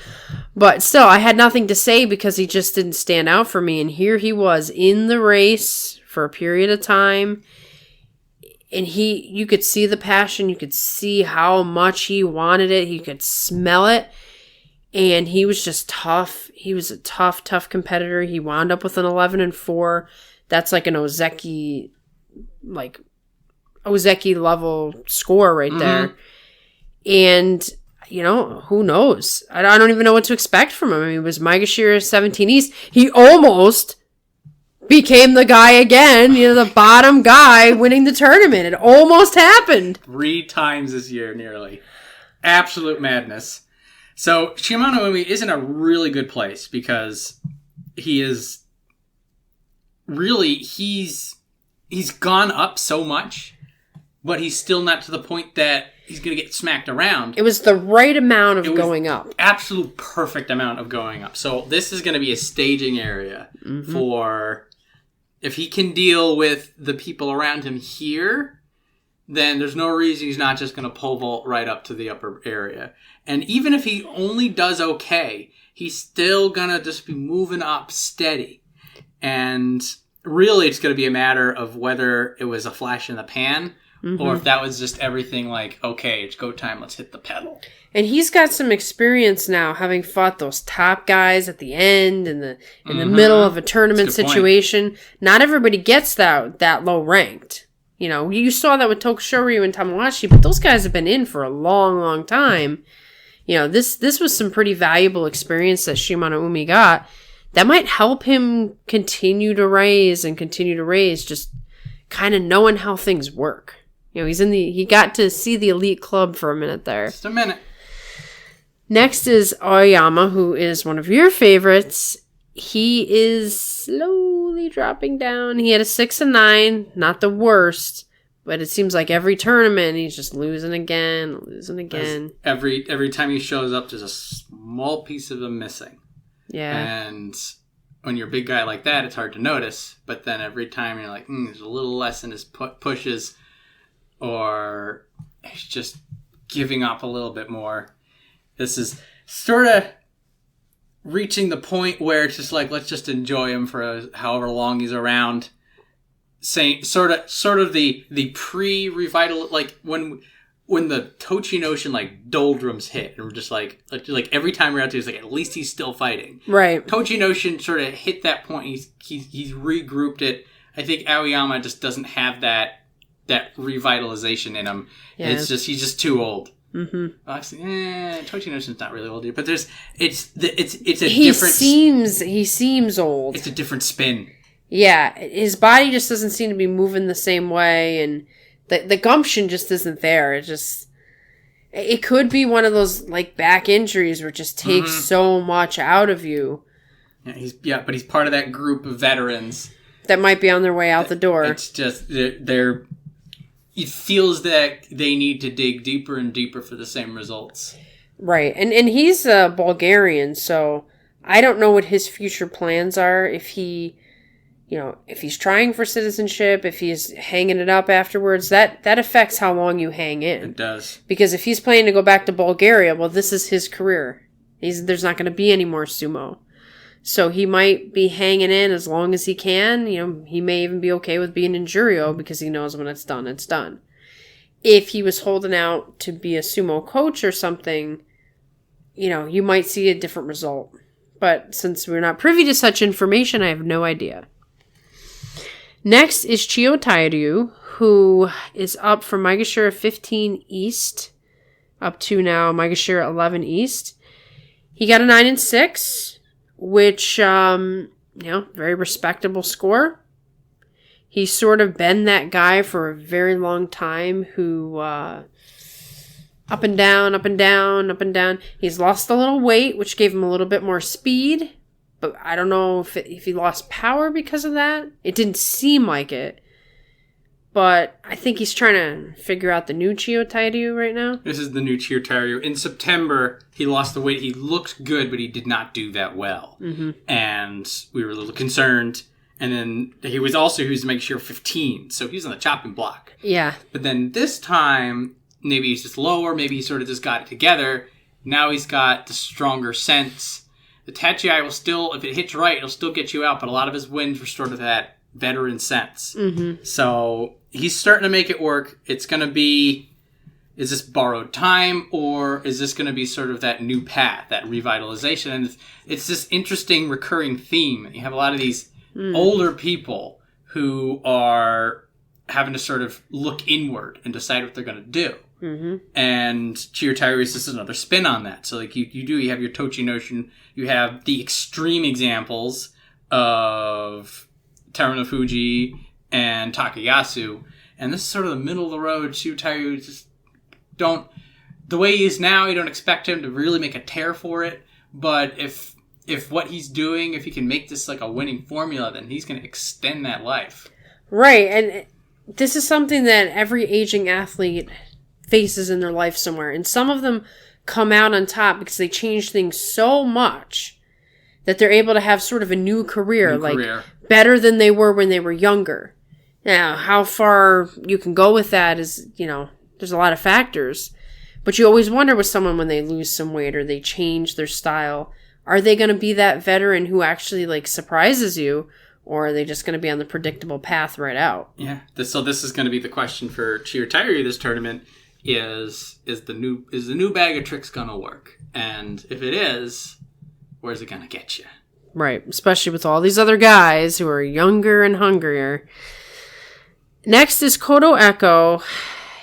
But still, I had nothing to say because he just didn't stand out for me. And here he was in the race for a period of time. And you could see the passion. You could see how much he wanted it. You could smell it. And he was just tough. He was a tough competitor. He wound up with an 11-4. That's like an Ozeki level score right there. And, who knows? I don't even know what to expect from him. I mean, it was Maegashira 17 East. He almost became the guy again, the bottom guy winning the tournament. It almost happened. 3 times this year, nearly. Absolute madness. So Shimano Umi is in a really good place because he's gone up so much, but he's still not to the point that he's going to get smacked around. It was the right amount of going up. Absolute perfect amount of going up. So this is going to be a staging area for, if he can deal with the people around him here, then there's no reason he's not just going to pole vault right up to the upper area. And even if he only does okay, he's still going to just be moving up steady. And really, it's going to be a matter of whether it was a flash in the pan or if that was just everything like, okay, it's go time, let's hit the pedal. And he's got some experience now, having fought those top guys at the end in the middle of a tournament situation. Point. Not everybody gets that low ranked. You saw that with Tokushoryu and Tamawashi, but those guys have been in for a long, long time. This was some pretty valuable experience that Shimano Umi got that might help him continue to raise, just kind of knowing how things work. He got to see the elite club for a minute there. Just a minute. Next is Aoyama, who is one of your favorites. He is slowly dropping down. He had a 6-9, not the worst, but it seems like every tournament he's just losing again. Every time he shows up, there's a small piece of him missing. Yeah. And when you're a big guy like that, it's hard to notice. But then every time you're like, there's a little less in his pushes. or he's just giving up a little bit more. This is sort of reaching the point where it's just like, let's just enjoy him for however long he's around. Saying sort of the pre-revital, like when the Tochinoshin like doldrums hit, and we're just like every time we're out there, it's like at least he's still fighting. Right. Tochinoshin sort of hit that point. He's regrouped it. I think Aoyama just doesn't have that revitalization in him. Yeah. It's just he's just too old. Mm-hmm. Tochinoshin's not really old, but it's a different. He seems old. It's a different spin. Yeah, his body just doesn't seem to be moving the same way, and the gumption just isn't there. It could be one of those like back injuries where it just takes so much out of you. Yeah, but he's part of that group of veterans that might be on their way out the door. It's just they're. It feels that they need to dig deeper and deeper for the same results. Right. And he's a Bulgarian, so I don't know what his future plans are. If he's trying for citizenship, if he's hanging it up afterwards, that affects how long you hang in. It does. Because if he's planning to go back to Bulgaria, well, this is his career. There's not going to be any more sumo. So he might be hanging in as long as he can. He may even be okay with being in Juryo because he knows when it's done, it's done. If he was holding out to be a sumo coach or something, you might see a different result. But since we're not privy to such information, I have no idea. Next is Chiyo Tairyu, who is up from Maegashira 15 East up to now Maegashira 11 East. He got a 9-6. Which, very respectable score. He's sort of been that guy for a very long time who, up and down, up and down, up and down. He's lost a little weight, which gave him a little bit more speed. But I don't know if he lost power because of that. It didn't seem like it. But I think he's trying to figure out the new Chiyo Tairyu right now. This is the new Chiyo Tairyu. In September, he lost the weight. He looked good, but he did not do that well. Mm-hmm. And we were a little concerned. And then he was Maegashira 15, so he was on the chopping block. Yeah. But then this time, maybe he's just lower. Maybe he sort of just got it together. Now he's got the stronger sense. The Tachiai will still, if it hits right, it'll still get you out. But a lot of his wins were sort of that veteran sense. Mm-hmm. So he's starting to make it work. It's going to be, is this borrowed time, or is this going to be sort of that new path, that revitalization? And it's this interesting recurring theme. You have a lot of these older people who are having to sort of look inward and decide what they're going to do. Mm-hmm. And Chiyo Tairyu is just another spin on that. So like you have your Tochinoshin, you have the extreme examples of Terunofuji and Takayasu, and this is sort of the middle of the road. Chiyo Tairyu just the way he is now, you don't expect him to really make a tear for it, but if what he's doing, if he can make this like a winning formula, then he's going to extend that life. Right, and this is something that every aging athlete faces in their life somewhere, and some of them come out on top because they change things so much that they're able to have sort of a new career, better than they were when they were younger. Now, how far you can go with that is, there's a lot of factors. But you always wonder with someone when they lose some weight or they change their style, are they going to be that veteran who actually, surprises you? Or are they just going to be on the predictable path right out? Yeah. So this is going to be the question for Chiyo Tairyu this tournament is the new bag of tricks going to work? And if it is, where's it going to get you? Right, especially with all these other guys who are younger and hungrier. Next is Kodo Echo.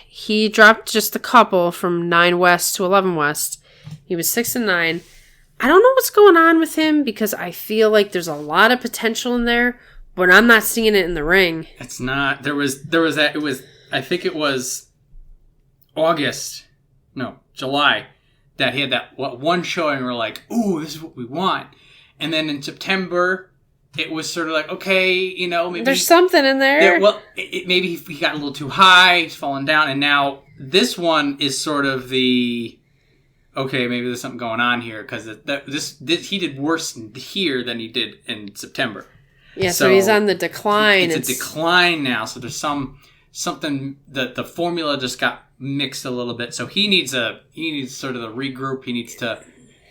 He dropped just a couple from 9 West to 11 West. He was 6-9. I don't know what's going on with him because I feel like there's a lot of potential in there, but I'm not seeing it in the ring. It's not. There was that. It was. I think it was July that he had that one showing. We're like, ooh, this is what we want. And then in September, it was sort of like, okay, maybe there's something in there. Maybe he got a little too high, he's fallen down, and now this one is sort of the, okay, maybe there's something going on here because this he did worse here than he did in September. Yeah, so he's on the decline. It's a decline now. So there's some something that the formula just got mixed a little bit. So he needs sort of the regroup. He needs to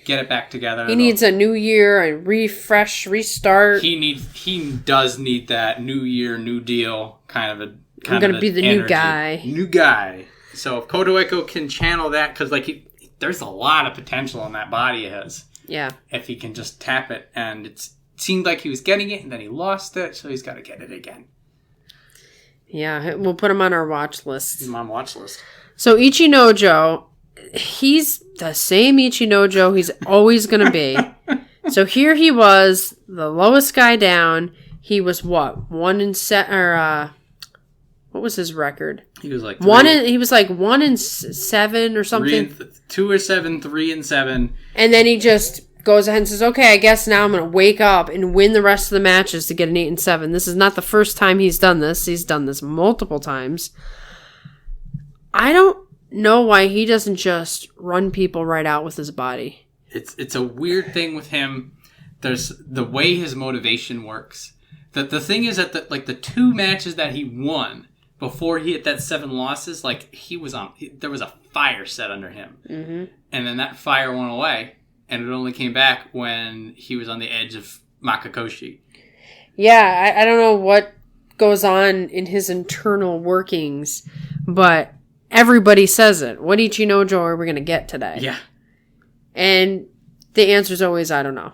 get it back together. He needs a new year, a refresh, restart. He does need that new year, new deal kind of a. I'm going to be the energy. new guy. New guy. So if Kotoeko can channel that, because there's a lot of potential in that body he has. Yeah. If he can just tap it, and it seemed like he was getting it, and then he lost it, so he's got to get it again. Yeah, we'll put him on our watch list. He's on watch list. So Ichinojo, he's the same Ichinojo he's always going to be. So here he was, the lowest guy down. He was what? 1-7 what was his record? He was like 1-7 or something. 2-7, 3-7. And then he just goes ahead and says, "Okay, I guess now I'm going to wake up and win the rest of the matches to get an 8-7." This is not the first time he's done this. He's done this multiple times. I don't know why he doesn't just run people right out with his body. It's a weird thing with him. There's the way his motivation works. The thing is that the 2 matches that he won before he hit that 7 losses, there was a fire set under him. Mm-hmm. And then that fire went away, and it only came back when he was on the edge of Makakoshi. Yeah, I don't know what goes on in his internal workings, but everybody says it. What Ichinojo are we going to get today? Yeah. And the answer is always, I don't know.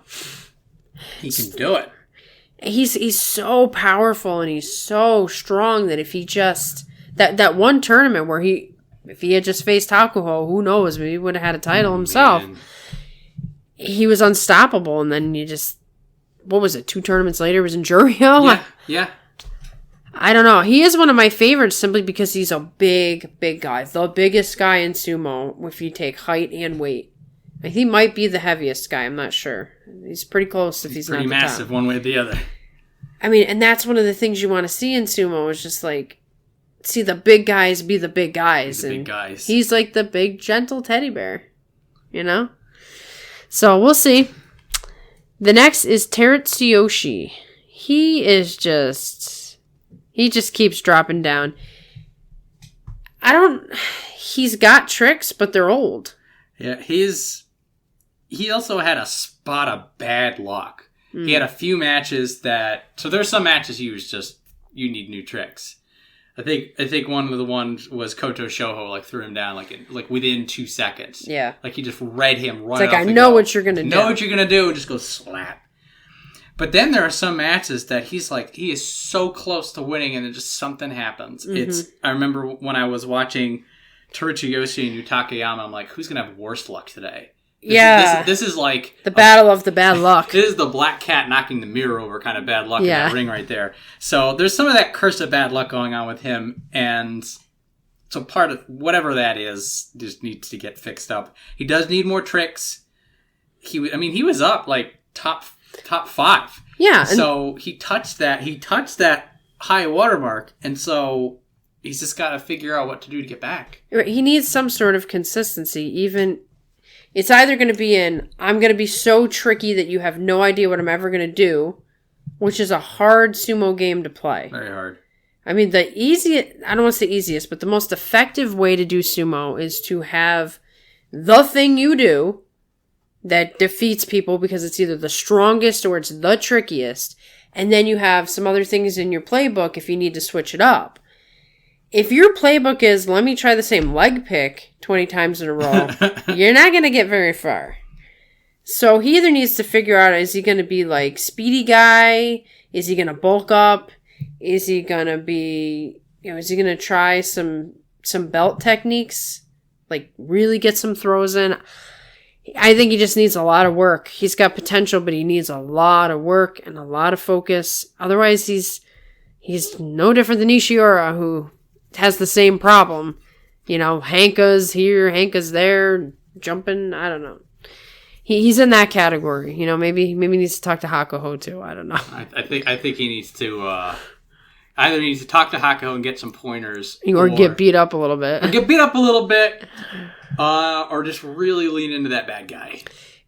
He can do it. He's so powerful and he's so strong that if he just... That one tournament where if he had just faced Hakuho, who knows, maybe he would have had a title himself. Man. He was unstoppable, and then you just... What was it, 2 tournaments later? It was in Juryo? Yeah. I don't know. He is one of my favorites simply because he's a big, big guy. The biggest guy in sumo if you take height and weight. He might be the heaviest guy. I'm not sure. He's pretty close if he's not the top. Pretty massive one way or the other. I mean, and that's one of the things you want to see in sumo is just see the big guys be the big guys. Big guys. He's like the big, gentle teddy bear. You know? So we'll see. The next is Terutsuyoshi. He just keeps dropping down. He's got tricks, but they're old. Yeah, he also had a spot of bad luck. He had a few matches so there's some matches he was just, you need new tricks. I think one of the ones was Koto Shoho, threw him down within 2 seconds. Yeah. He just read him right off the I know what you're going to do. Know what you're going to do, and just go slap. But then there are some matches that he is so close to winning, and then just something happens. Mm-hmm. I remember when I was watching Terutsuyoshi and Yutakayama, I'm like, who's going to have worse luck today? This is like... The battle of the bad luck. This is the black cat knocking the mirror over kind of bad luck in that ring right there. So there's some of that curse of bad luck going on with him, and so part of whatever that is just needs to get fixed up. He does need more tricks. He was up top 5. Yeah. So he touched that high watermark, and so he's just got to figure out what to do to get back. He needs some sort of consistency. Even it's either going to be I'm going to be so tricky that you have no idea what I'm ever going to do, which is a hard sumo game to play. Very hard. I mean, I don't want to say easiest, but the most effective way to do sumo is to have the thing you do that defeats people because it's either the strongest or it's the trickiest. And then you have some other things in your playbook if you need to switch it up. If your playbook is, let me try the same leg pick 20 times in a row, you're not going to get very far. So he either needs to figure out, is he going to be speedy guy? Is he going to bulk up? Is he going to be, is he going to try some belt techniques? Really get some throws in? I think he just needs a lot of work. He's got potential, but he needs a lot of work and a lot of focus. Otherwise, he's no different than Nishiura, who has the same problem. Hanka's here, Hanka's there, jumping. I don't know. He's in that category. Maybe he needs to talk to Hakuho too. I don't know. I think he needs to either needs to talk to Hakuho and get some pointers, or get beat up a little bit. Or just really lean into that bad guy.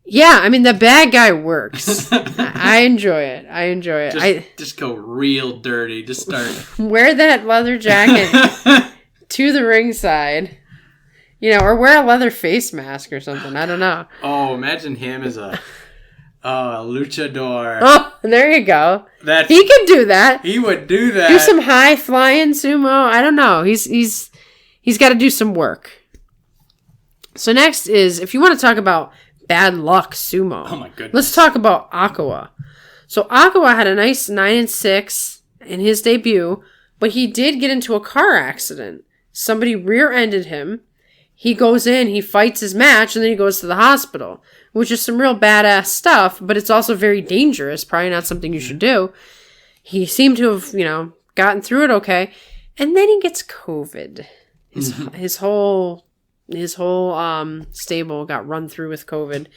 Yeah, I mean, the bad guy works. I enjoy it. Just go real dirty. Just start. Wear that leather jacket to the ringside. Or wear a leather face mask or something. I don't know. Oh, imagine him as a luchador. Oh, there you go. He could do that. He would do that. Do some high flying sumo. I don't know. He's got to do some work. So next is, if you want to talk about bad luck sumo. Oh my goodness. Let's talk about Akawa. So Akawa had a nice 9-6 in his debut, but he did get into a car accident. Somebody rear-ended him. He goes in, he fights his match, and then he goes to the hospital, which is some real badass stuff, but it's also very dangerous. Probably not something you should do. He seemed to have, gotten through it okay. And then he gets COVID. His whole stable got run through with COVID.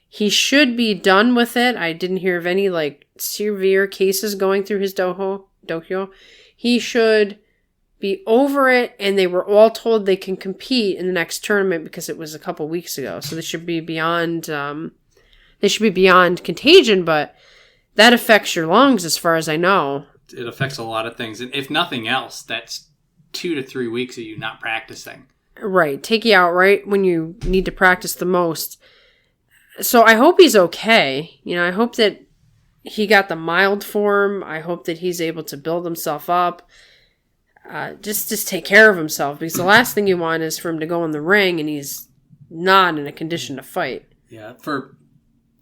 He should be done with it. I didn't hear of any severe cases going through his dohyo. He should be over it, and they were all told they can compete in the next tournament because it was a couple weeks ago. So they should be beyond contagion, but that affects your lungs as far as I know. It affects a lot of things. And if nothing else, that's 2 to 3 weeks of you not practicing. Right. Take you out right when you need to practice the most. So I hope he's okay. I hope that he got the mild form. I hope that he's able to build himself up. Just take care of himself, because the last thing you want is for him to go in the ring and he's not in a condition to fight. Yeah. For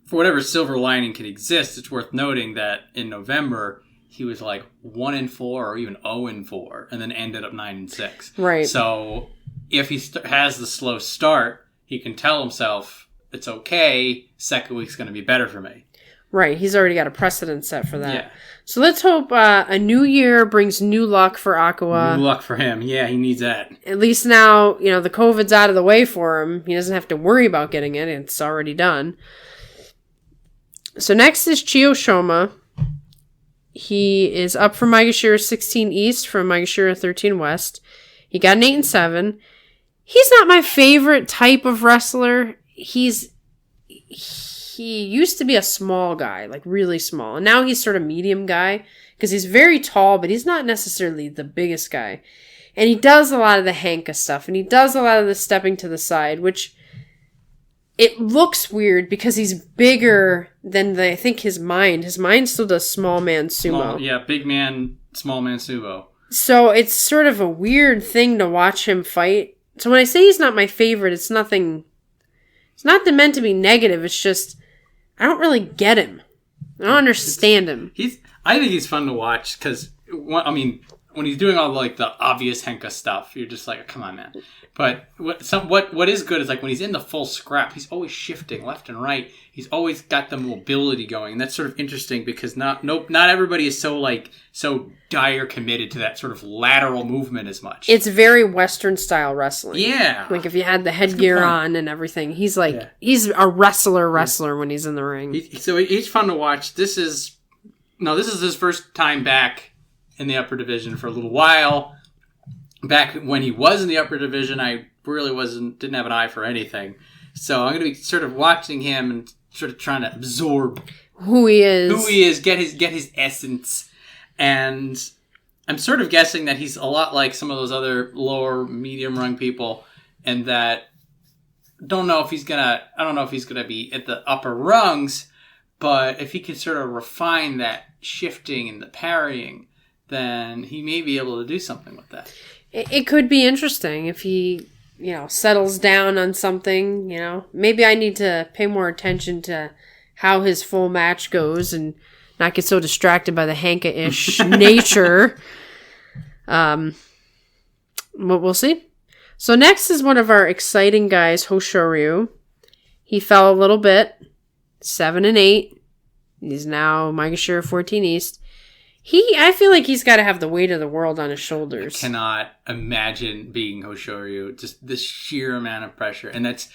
whatever silver lining can exist, it's worth noting that in November he was 1-4 or even 0-4, and then ended up 9-6. Right. So if he has the slow start, he can tell himself, it's okay, second week's going to be better for me. Right, he's already got a precedent set for that. Yeah. So let's hope a new year brings new luck for Akawa. New luck for him. Yeah, he needs that. At least now, the COVID's out of the way for him. He doesn't have to worry about getting it. It's already done. So next is Chiyo Shoma. He is up from Maegashira 16 East from Maegashira 13 West. He got an 8-7. He's not my favorite type of wrestler. He used to be a small guy, really small. And now he's sort of medium guy, because he's very tall, but he's not necessarily the biggest guy. And he does a lot of the Hanka stuff, and he does a lot of the stepping to the side, which it looks weird because he's bigger than I think his mind. His mind still does small man sumo. Big man, small man sumo. So it's sort of a weird thing to watch him fight. So when I say he's not my favorite, it's not meant to be negative. It's just, I don't really get him. I don't understand him. I think he's fun to watch because, when he's doing all the obvious Henka stuff, you're just like, come on, man. But what is good is when he's in the full scrap, he's always shifting left and right. He's always got the mobility going, and that's sort of interesting because not everybody is so dire committed to that sort of lateral movement as much. It's very Western style wrestling. Yeah, if you had the headgear on and everything, he's he's a wrestler when he's in the ring. So he's fun to watch. This is his first time back in the upper division for a little while. Back when he was in the upper division, I really didn't have an eye for anything. So I'm going to be sort of watching him and sort of trying to absorb who he is, get his essence. And I'm sort of guessing that he's a lot like some of those other lower medium rung people, and that I don't know if he's gonna be at the upper rungs, but if he can sort of refine that shifting and the parrying, then he may be able to do something with that. It could be interesting if he, settles down on something, Maybe I need to pay more attention to how his full match goes and not get so distracted by the Hanka-ish nature. But we'll see. So next is one of our exciting guys, Hoshoryu. He fell a little bit, 7-8. He's now Maegashira 14 East. I feel like he's got to have the weight of the world on his shoulders. I cannot imagine being Hoshoryu. Just the sheer amount of pressure. And this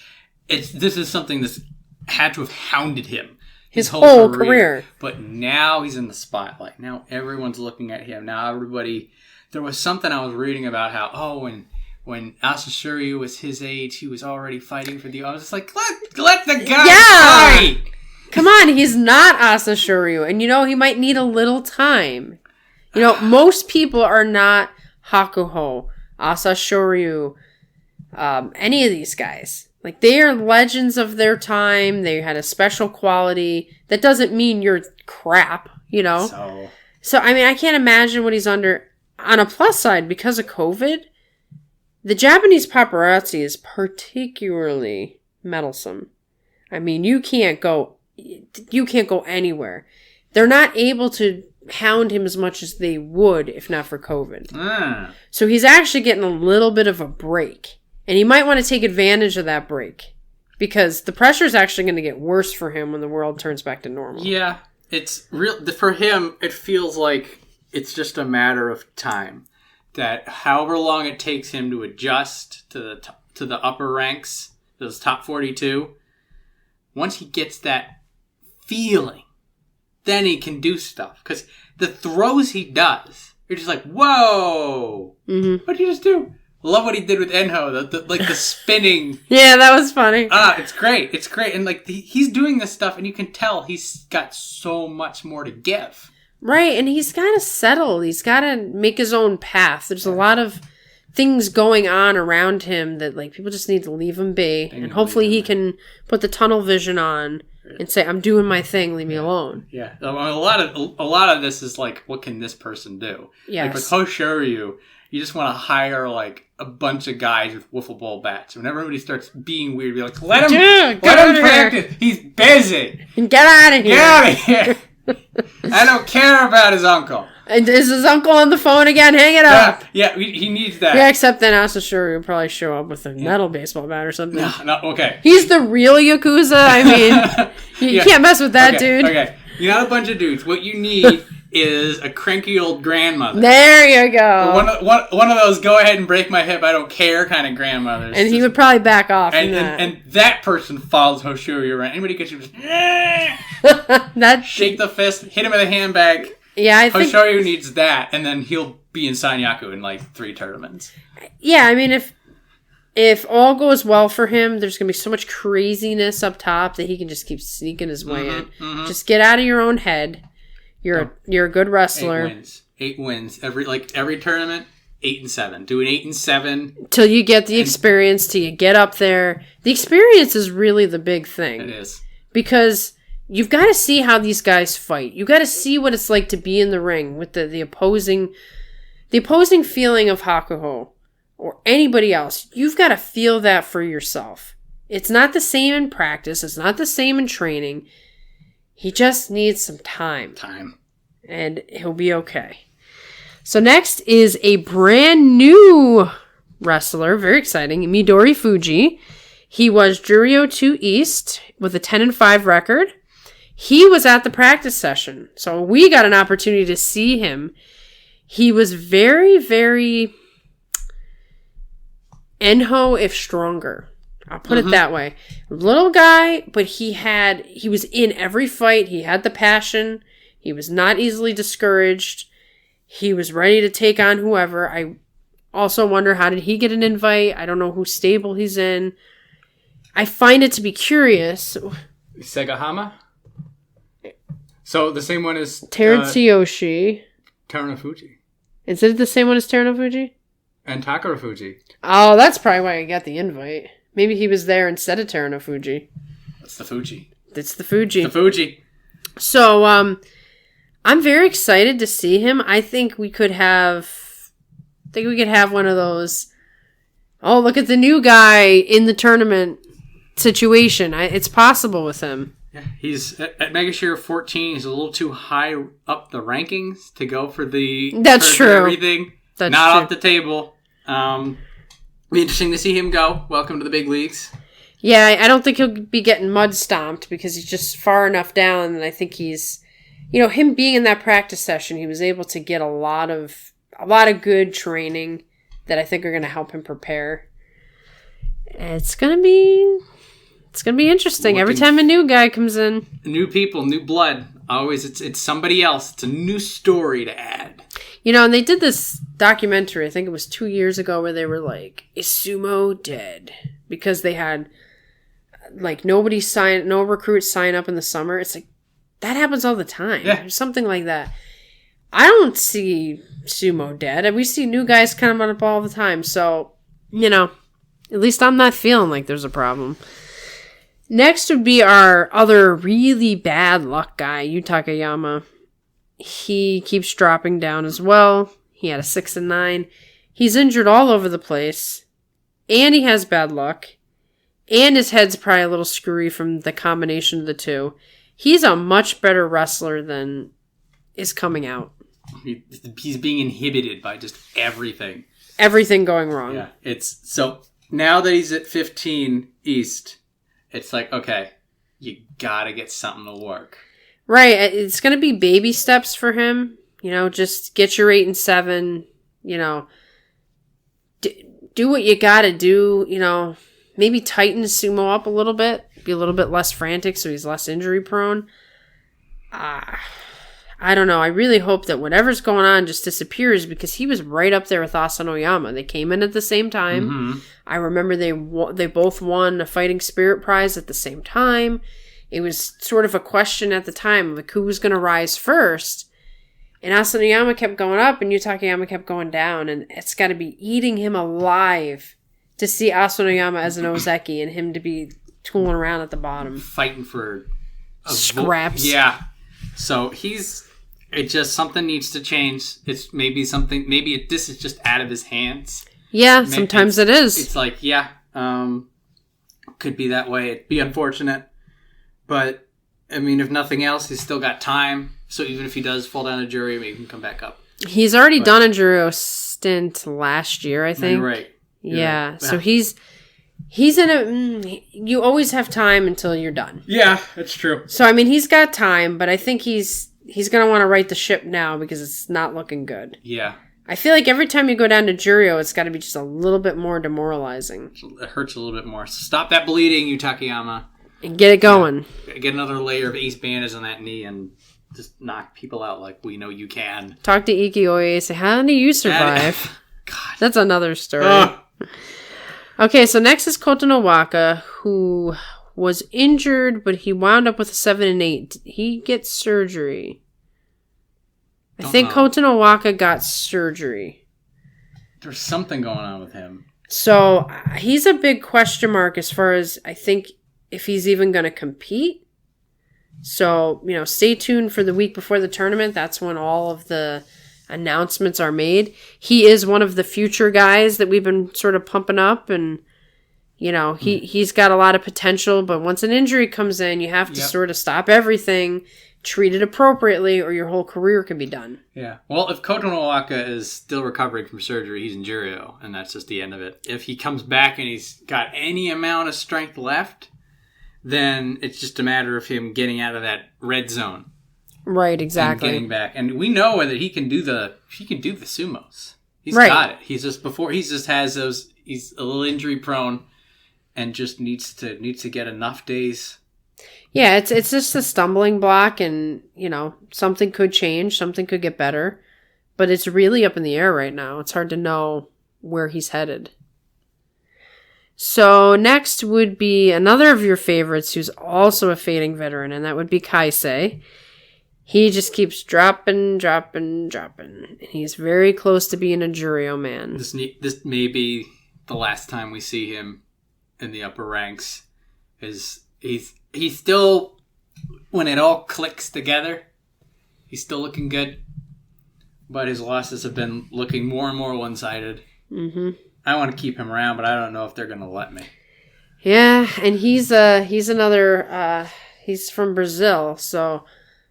is something that's had to have hounded him his whole career. But now he's in the spotlight. Now everyone's looking at him. Now there was something I was reading about how, when Asashuryu was his age, he was already fighting for I was just like, let the guy on, he's not Asa Shoryu. And he might need a little time. Most people are not Hakuho, Asa Shoryu, any of these guys. Like, they are legends of their time. They had a special quality. That doesn't mean you're crap, So, I mean, I can't imagine what he's under. On a plus side, because of COVID, the Japanese paparazzi is particularly meddlesome. I mean, you can't go anywhere. They're not able to hound him as much as they would if not for COVID. So he's actually getting a little bit of a break. And he might want to take advantage of that break. Because the pressure is actually going to get worse for him when the world turns back to normal. Yeah, it's real. For him, it feels like it's just a matter of time. That however long it takes him to adjust to the upper ranks, those top 42, once he gets that feeling, then he can do stuff. Because the throws he does, you're just like, whoa! Mm-hmm. What did you just do? Love what he did with Enho, the spinning. Yeah, that was funny. It's great. It's great. And he's doing this stuff, and you can tell he's got so much more to give. Right, and he's got to settle. He's got to make his own path. There's a lot of things going on around him that people just need to leave him be. And hopefully he can put the tunnel vision on and say, I'm doing my thing, leave me alone. Yeah. A lot of this is what can this person do? Yes. With Hoshoryu, you just want to hire a bunch of guys with wiffle ball bats. Whenever everybody starts being weird, be like, let him practice. He's busy. And get out of here. Get out of here. I don't care about his uncle. And is his uncle on the phone again? Hang it up. Yeah, he needs that. Yeah, except then Asa Shoryu will probably show up with a metal baseball bat or something. No, okay. He's the real Yakuza. I mean, you can't mess with that dude. Okay, you're not a bunch of dudes. What you need is a cranky old grandmother. There you go. One of those go ahead and break my hip, I don't care kind of grandmothers. And he would probably back off from that. And that person follows Hoshoryu around. Anybody gets you just shake the fist, hit him with a handbag. Yeah, I think Hoshoryu needs that, and then he'll be in Sanyaku in 3 tournaments. Yeah, I mean, if all goes well for him, there's going to be so much craziness up top that he can just keep sneaking his way in. Mm-hmm. Just get out of your own head. You're a good wrestler. 8 wins. Every tournament, 8-7. Do an 8-7 till you get the experience. Till you get up there. The experience is really the big thing. It is because you've got to see how these guys fight. You got to see what it's like to be in the ring with the opposing feeling of Hakuho or anybody else. You've got to feel that for yourself. It's not the same in practice. It's not the same in training. He just needs some time. And he'll be okay. So next is a brand new wrestler. Very exciting. Midori Fuji. He was Juryo 2 East with a 10-5 record. He was at the practice session. So we got an opportunity to see him. He was very, very Enho if stronger. I'll put it that way. Little guy, but he was in every fight. He had the passion. He was not easily discouraged. He was ready to take on whoever. I also wonder, how did he get an invite? I don't know whose stable he's in. I find it to be curious. Segahama? So the same one as Terutsuyoshi. Terunofuji. Is it the same one as Terunofuji? And Takarafuji. Oh, that's probably why I got the invite. Maybe he was there instead of Terunofuji. That's the Fuji. It's the Fuji. The Fuji. So, I'm very excited to see him. I think we could have one of those, oh, look at the new guy in the tournament situation. It's possible with him. Yeah, he's at Megashare 14. He's a little too high up the rankings to go for the That's true. Everything. That's not true. off the table. Be interesting to see him go. Welcome to the big leagues. Yeah, I don't think he'll be getting mud stomped because he's just far enough down. And I think he's, him being in that practice session, he was able to get a lot of good training that I think are going to help him prepare. It's gonna be interesting. Every time a new guy comes in, new people, new blood. Always, it's somebody else. It's a new story to add. And they did this documentary, I think it was 2 years ago, where they were like, is Sumo dead? Because they had, no recruits sign up in the summer. It's like, That happens all the time. Yeah. Something like that. I don't see Sumo dead. We see new guys coming up all the time. So, at least I'm not feeling like there's a problem. Next would be our other really bad luck guy, Yu Takayama. He keeps dropping down as well. He had a 6 and 9. He's injured all over the place. And he has bad luck. And his head's probably a little screwy from the combination of the two. He's a much better wrestler than is coming out. He's being inhibited by just everything. Everything going wrong. Yeah. It's so now that he's at 15 East, it's like, okay, you gotta get something to work. Right. It's going to be baby steps for him. Just get your 8 and 7. Do what you got to do. Maybe tighten Sumo up a little bit. Be a little bit less frantic so he's less injury prone. I don't know. I really hope that whatever's going on just disappears because he was right up there with Asanoyama. They came in at the same time. Mm-hmm. I remember they both won a Fighting Spirit prize at the same time. It was sort of a question at the time of who was going to rise first. And Asanoyama kept going up and Yu Takayama kept going down. And it's got to be eating him alive to see Asanoyama as an Ozeki and him to be tooling around at the bottom. Fighting for scraps. Yeah. So it just, something needs to change. It's maybe this is just out of his hands. Yeah, sometimes it is. It's like, could be that way. It'd be unfortunate. But, I mean, if nothing else, he's still got time. So even if he does fall down a jury, maybe he can come back up. He's already done a jury stint last year, I think. You're right. Yeah, right. So he's in a... You always have time until you're done. Yeah, that's true. So, I mean, he's got time, but I think he's going to want to right the ship now because it's not looking good. Yeah. I feel like every time you go down to Jurio, it's got to be just a little bit more demoralizing. It hurts a little bit more. So stop that bleeding, Yu Takayama. And get it going. Yeah. Get another layer of ace bandage on that knee and just knock people out like we know you can. Talk to Iki Oye, say, how do you survive? God. That's another story. Okay, so next is Kotonowaka, who was injured, but he wound up with a 7 and 8. He gets surgery. I think Kotonowaka got surgery. There's something going on with him. So he's a big question mark as far as I think if he's even going to compete. So, stay tuned for the week before the tournament. That's when all of the announcements are made. He is one of the future guys that we've been sort of pumping up, and he's got a lot of potential, but once an injury comes in, you have to sort of stop everything, treat it appropriately, or your whole career can be done. Yeah. Well, if Kotonowaka is still recovering from surgery, he's in Jurio, and that's just the end of it. If he comes back and he's got any amount of strength left, then it's just a matter of him getting out of that red zone. Right, exactly. And getting back. And we know that he can do the sumos. He's got it. He's a little injury prone and just needs to get enough days. Yeah, it's just a stumbling block, and something could change, something could get better, but it's really up in the air right now. It's hard to know where he's headed. So next would be another of your favorites who's also a fading veteran, and that would be Kaisei. He just keeps dropping. And he's very close to being a Jurio man. This may be the last time we see him in the upper ranks. He's still, when it all clicks together, he's still looking good. But his losses have been looking more and more one-sided. Mm-hmm. I want to keep him around, but I don't know if they're going to let me. Yeah, and he's from Brazil, so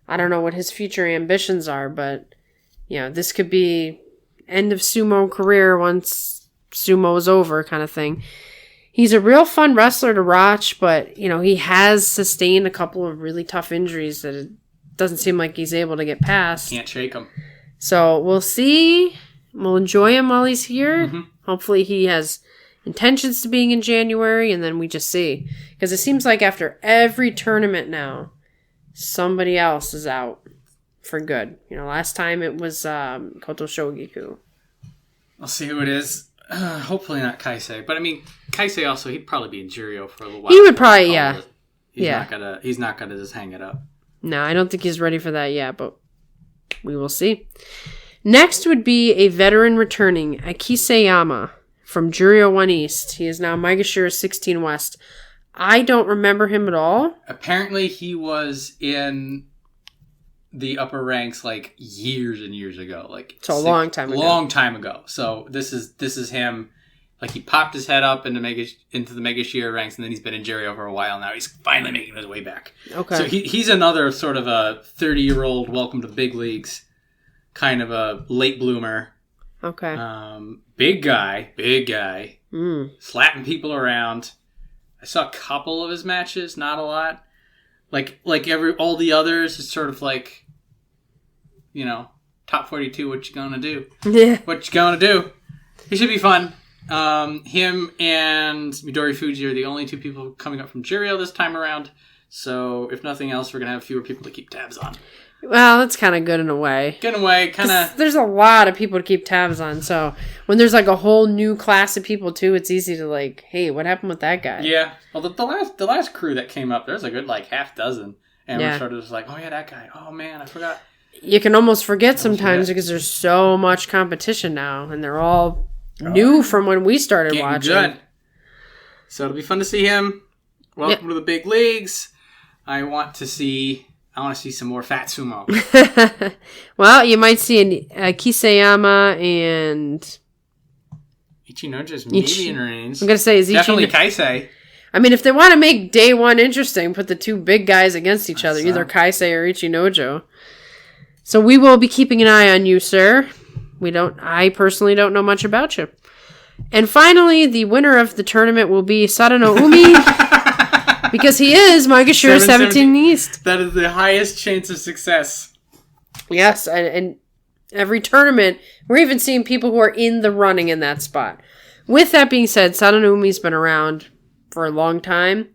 I don't know what his future ambitions are, but this could be end of Sumo career once Sumo is over kind of thing. He's a real fun wrestler to watch, but he has sustained a couple of really tough injuries that it doesn't seem like he's able to get past. Can't shake him. So we'll see. We'll enjoy him while he's here. Mm-hmm. Hopefully he has intentions to being in January, and then we just see. Because it seems like after every tournament now, somebody else is out for good. Last time it was Koto Shogiku. I'll see who it is. Hopefully not Kaisei. But I mean, Kaisei also, he'd probably be in Jurio for a little while. He would probably, He's not gonna just hang it up. No, I don't think he's ready for that yet, but we will see. Next would be a veteran returning, Akiseyama from Juryo 1 East. He is now Maegashira 16 West. I don't remember him at all. Apparently he was in the upper ranks like years and years ago. A long time ago. Long time ago. So this is him. Like, he popped his head up into the Megashira ranks, and then he's been in Juryo for a while now. He's finally making his way back. Okay. So he's another sort of a 30-year-old welcome to the big leagues, kind of a late bloomer. Okay. Big guy. Mm. Slapping people around. I saw a couple of his matches, not a lot. Like all the others, it's sort of like, top 42, what you gonna do? Yeah. What you gonna do? He should be fun. Him and Midori Fuji are the only two people coming up from Juryo this time around. So, if nothing else, we're going to have fewer people to keep tabs on. Well, that's kind of good in a way. Good in a way, kind of. There's a lot of people to keep tabs on. So, when there's like a whole new class of people too, it's easy to like, hey, what happened with that guy? Yeah. Well, the last crew that came up, there's a good like half dozen. And we're sort of just like, oh yeah, that guy. Oh man, I forgot. You can almost forget sometimes because there's so much competition now. And they're all new from when we started watching. Good. So it'll be fun to see him. Welcome to the big leagues. I want to see some more fat sumo. Well, you might see Kiseyama and Ichinoja's maybe in range. I'm gonna say is definitely Kaisei. I mean, if they want to make day one interesting, put the two big guys against each other, either Kaisei or Ichinojo. So we will be keeping an eye on you, sir. I personally don't know much about you. And finally, the winner of the tournament will be Sadano Umi. Because he is Maegashira 17 East. That is the highest chance of success. Yes, and every tournament, we're even seeing people who are in the running in that spot. With that being said, Sadano Umi's been around for a long time.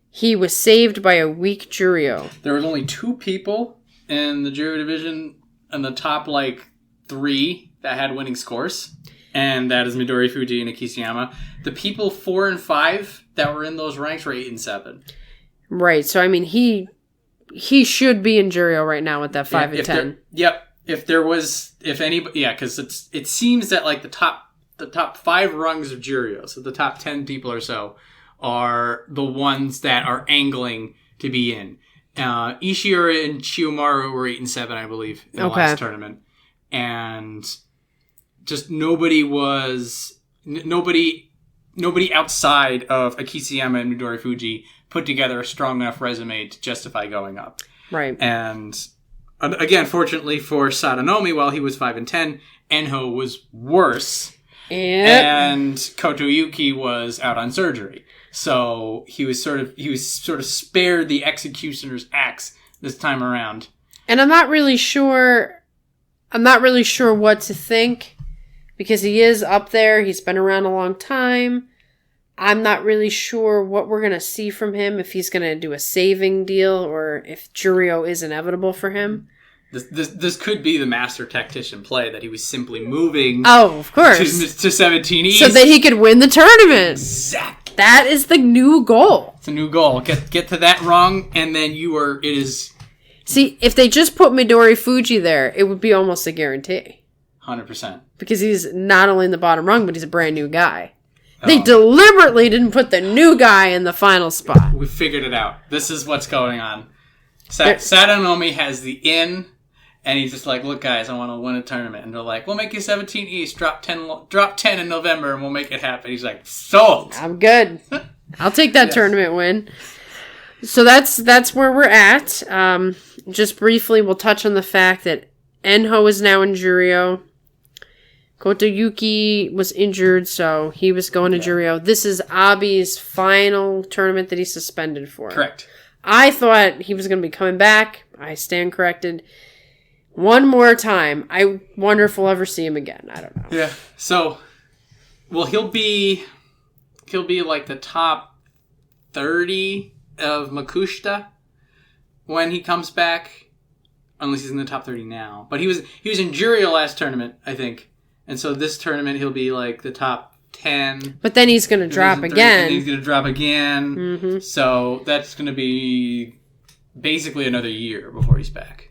He was saved by a weak Juryo. There was only 2 people in the Juryo division in the top, 3 that had winning scores, and that is Midori Fuji and Akiseyama. The people 4 and 5 that were in those ranks were 8 and 7. Right. So I mean, he should be in Juryo right now with that 5 and 10. Yep. If anybody, because it seems that the top 5 rungs of Juryo, so the top 10 people or so, are the ones that are angling to be in. Ishiura and Chiyomaru were 8 and 7, I believe, in the last tournament. And just nobody outside of Akiseyama and Midori Fuji put together a strong enough resume to justify going up. Right. And again, fortunately for Sadanomi, while he was 5 and 10, Enho was worse. Yep. And Kotoyuki was out on surgery. So he was sort of spared the executioner's axe this time around. And I'm not really sure what to think, because he is up there. He's been around a long time. I'm not really sure what we're going to see from him, if he's going to do a saving deal or if Juryo is inevitable for him. This could be the master tactician play, that he was simply moving of course. to 17 East. So that he could win the tournament. Exactly. That is the new goal. It's a new goal. Get to that rung, and then it is... See, if they just put Midori Fuji there, it would be almost a guarantee. 100%. Because he's not only in the bottom rung, but he's a brand new guy. They deliberately didn't put the new guy in the final spot. We figured it out. This is what's going on. Sadanomi has the in, and he's just like, look, guys, I want to win a tournament. And they're like, we'll make you 17 East, drop 10 in November, and we'll make it happen. He's like, sold. I'm good. I'll take that tournament win. So that's where we're at. Just briefly, we'll touch on the fact that Enho is now in Juryo. Kotoyuki was injured, so he was going to Juryo. This is Abi's final tournament that he's suspended for. Correct. I thought he was going to be coming back. I stand corrected. One more time. I wonder if we'll ever see him again. I don't know. Yeah. So, well, he'll be like the top 30 of Makushita when he comes back, unless he's in the top 30 now. But he was in Juryo last tournament, I think. And so this tournament he'll be like the top 10. But then he's going to drop again. He's going to drop again. Mm-hmm. So that's going to be basically another year before he's back.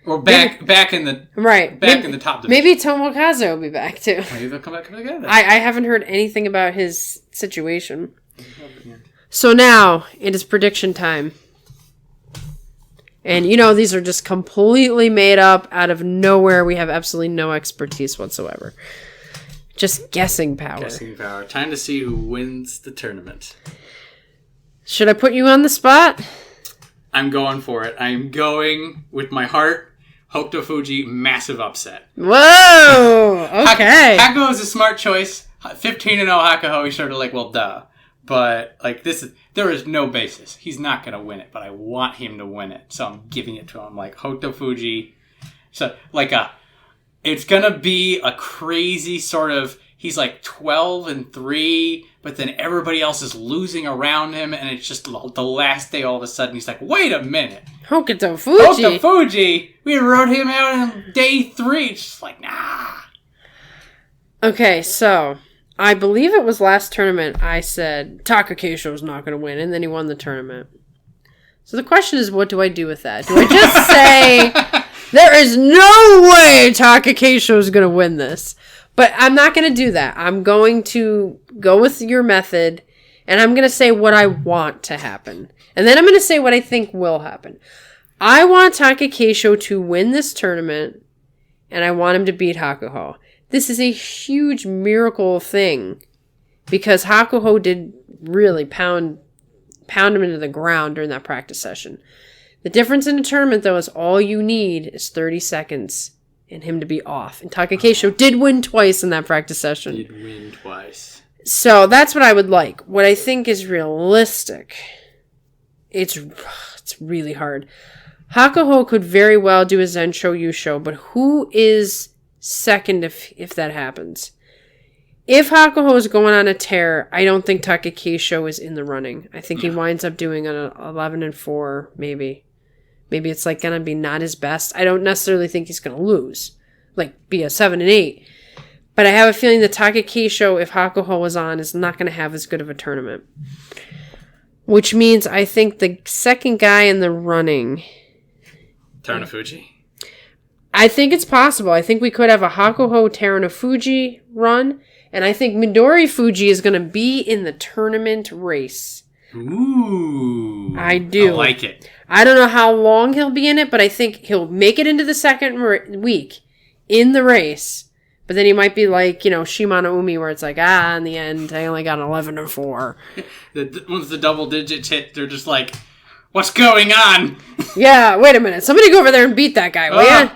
Or back in the in the top division. Maybe Tomokazu will be back too. Maybe they'll come back together. I haven't heard anything about his situation. So now it is prediction time. And these are just completely made up out of nowhere. We have absolutely no expertise whatsoever. Just guessing power. Guessing power. Time to see who wins the tournament. Should I put you on the spot? I'm going for it. I'm going with my heart. Hokuto Fuji, massive upset. Whoa! Okay. Hakuho is a smart choice. 15-0 Hakuho, he's sort of like, well, duh. But, there is no basis. He's not going to win it, but I want him to win it. So I'm giving it to him. Like, Hokuto Fuji. So, it's going to be a crazy sort of, he's like 12-3, but then everybody else is losing around him, and it's just the last day all of a sudden he's like, wait a minute. Hokuto Fuji? We wrote him out on day 3. It's just like, nah. Okay, so I believe it was last tournament I said Takakeisho's not going to win, and then he won the tournament. So the question is, what do I do with that? Do I just say, there is no way Takakeisho's going to win this? But I'm not going to do that. I'm going to go with your method, and I'm going to say what I want to happen. And then I'm going to say what I think will happen. I want Takakeisho to win this tournament, and I want him to beat Hakuho. This is a huge miracle thing, because Hakuho did really pound him into the ground during that practice session. The difference in the tournament, though, is all you need is 30 seconds and him to be off. And Takakeisho did win twice in that practice session. Did win twice. So that's what I would like. What I think is realistic, it's really hard. Hakuho could very well do a Zensho Yusho, but who is second if that happens? If Hakuho is going on a tear, I don't think Takakeisho is in the running. I think he winds up doing an 11-4, maybe. Maybe it's going to be not his best. I don't necessarily think he's going to lose. Be a 7-8. But I have a feeling that Takakeisho, if Hakuho was on, is not going to have as good of a tournament. Which means I think the second guy in the running... Terunofuji? I think it's possible. I think we could have a Hakuho Terunofuji run. And I think Midori Fuji is going to be in the tournament race. Ooh. I do. I like it. I don't know how long he'll be in it, but I think he'll make it into the second week in the race. But then he might be like, Shimano Umi, where it's like, in the end, I only got an 11-4. Once the double digits hit, they're just like, what's going on? Yeah, wait a minute. Somebody go over there and beat that guy, will ya?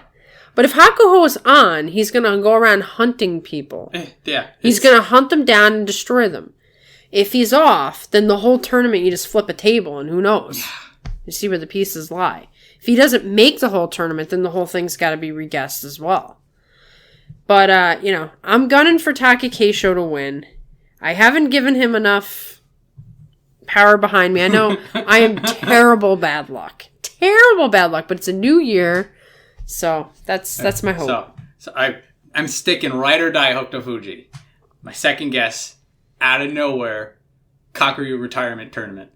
But if Hakuho is on, he's going to go around hunting people. Yeah. He's going to hunt them down and destroy them. If he's off, then the whole tournament, you just flip a table and who knows? You see where the pieces lie. If he doesn't make the whole tournament, then the whole thing's got to be reguessed as well. But, I'm gunning for Takakeisho to win. I haven't given him enough power behind me. I know I am terrible bad luck. Terrible bad luck, but it's a new year. So that's my hope. So I'm sticking ride or die Hokuto Fuji. My second guess, out of nowhere, Kakuryu retirement tournament.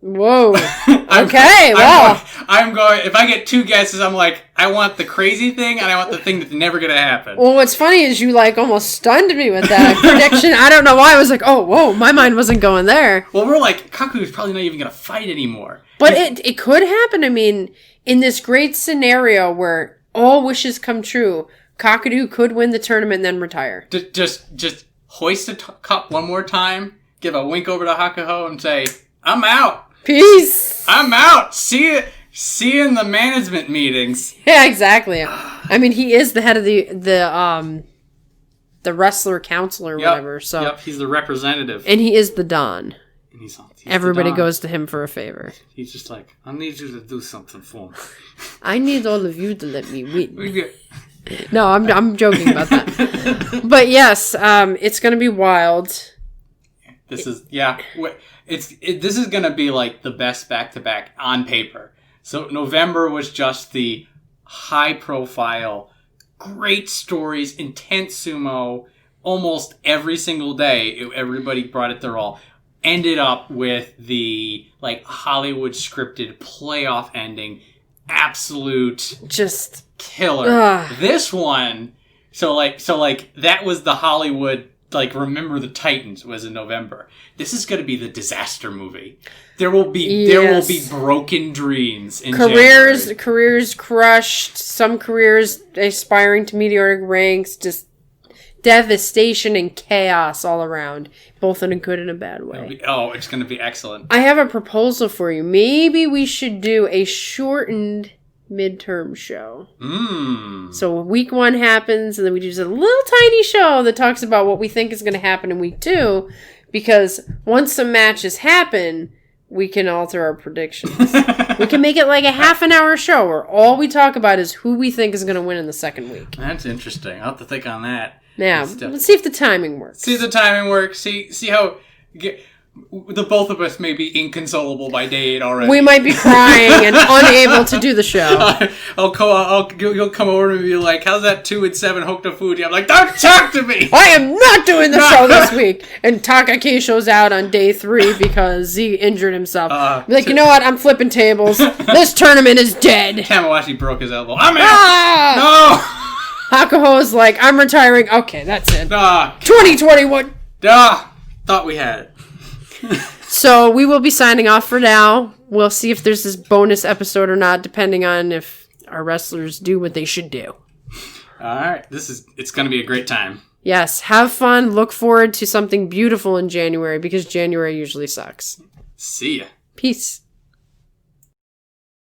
Whoa. Okay, well. I'm going, if I get two guesses, I'm like, I want the crazy thing and I want the thing that's never going to happen. Well, what's funny is you almost stunned me with that prediction. I don't know why. I was like, oh, whoa, my mind wasn't going there. Well, we're like, Kakuryu's probably not even going to fight anymore. But it could happen. I mean, in this great scenario where all wishes come true, Kakuryu could win the tournament and then retire. Just hoist the cup one more time, give a wink over to Hakuho and say, I'm out. Peace. I'm out. See you in the management meetings. Yeah, exactly. I mean, he is the head of the wrestler council or whatever. So yep, he's the representative, and he is the Don. And he's everybody goes to him for a favor. He's just like, I need you to do something for me. I need all of you to let me win. No, I'm joking about that. But yes, it's gonna be wild. This is this is gonna be like the best back-to-back on paper. So November was just the high-profile, great stories, intense sumo. Almost every single day, everybody brought it their all. ended up with the like Hollywood scripted playoff ending. Absolute Just killer. This one, so that was the Hollywood, like, Remember the Titans was in November. This is going to be the disaster movie. There will be broken dreams in January. Careers crushed, some careers aspiring to meteoric ranks, just devastation and chaos all around, both in a good and a bad way. It's going to be excellent. I have a proposal for you. Maybe we should do a shortened midterm show. So week 1 happens, and then we do a little tiny show that talks about what we think is going to happen in week 2, because once some matches happen, we can alter our predictions. We can make it like a half an hour show where all we talk about is who we think is going to win in the second week. That's interesting. I'll have to think on that. Now, let's see if the timing works. See how the both of us may be inconsolable by day 8 already. We might be crying and unable to do the show. You'll come over and be like, "How's that 2-7 Hokuto Fuji?" I'm like, "Don't talk to me! I am not doing the show this week." And Takakisho's out on day 3 because he injured himself. You know what? I'm flipping tables. This tournament is dead. Tamawashi broke his elbow. I'm out! No! Hakuho's like, I'm retiring. Okay, that's it. 2021. Thought we had it. So we will be signing off for now. We'll see if there's this bonus episode or not, depending on if our wrestlers do what they should do. All right. It's going to be a great time. Yes. Have fun. Look forward to something beautiful in January, because January usually sucks. See ya. Peace.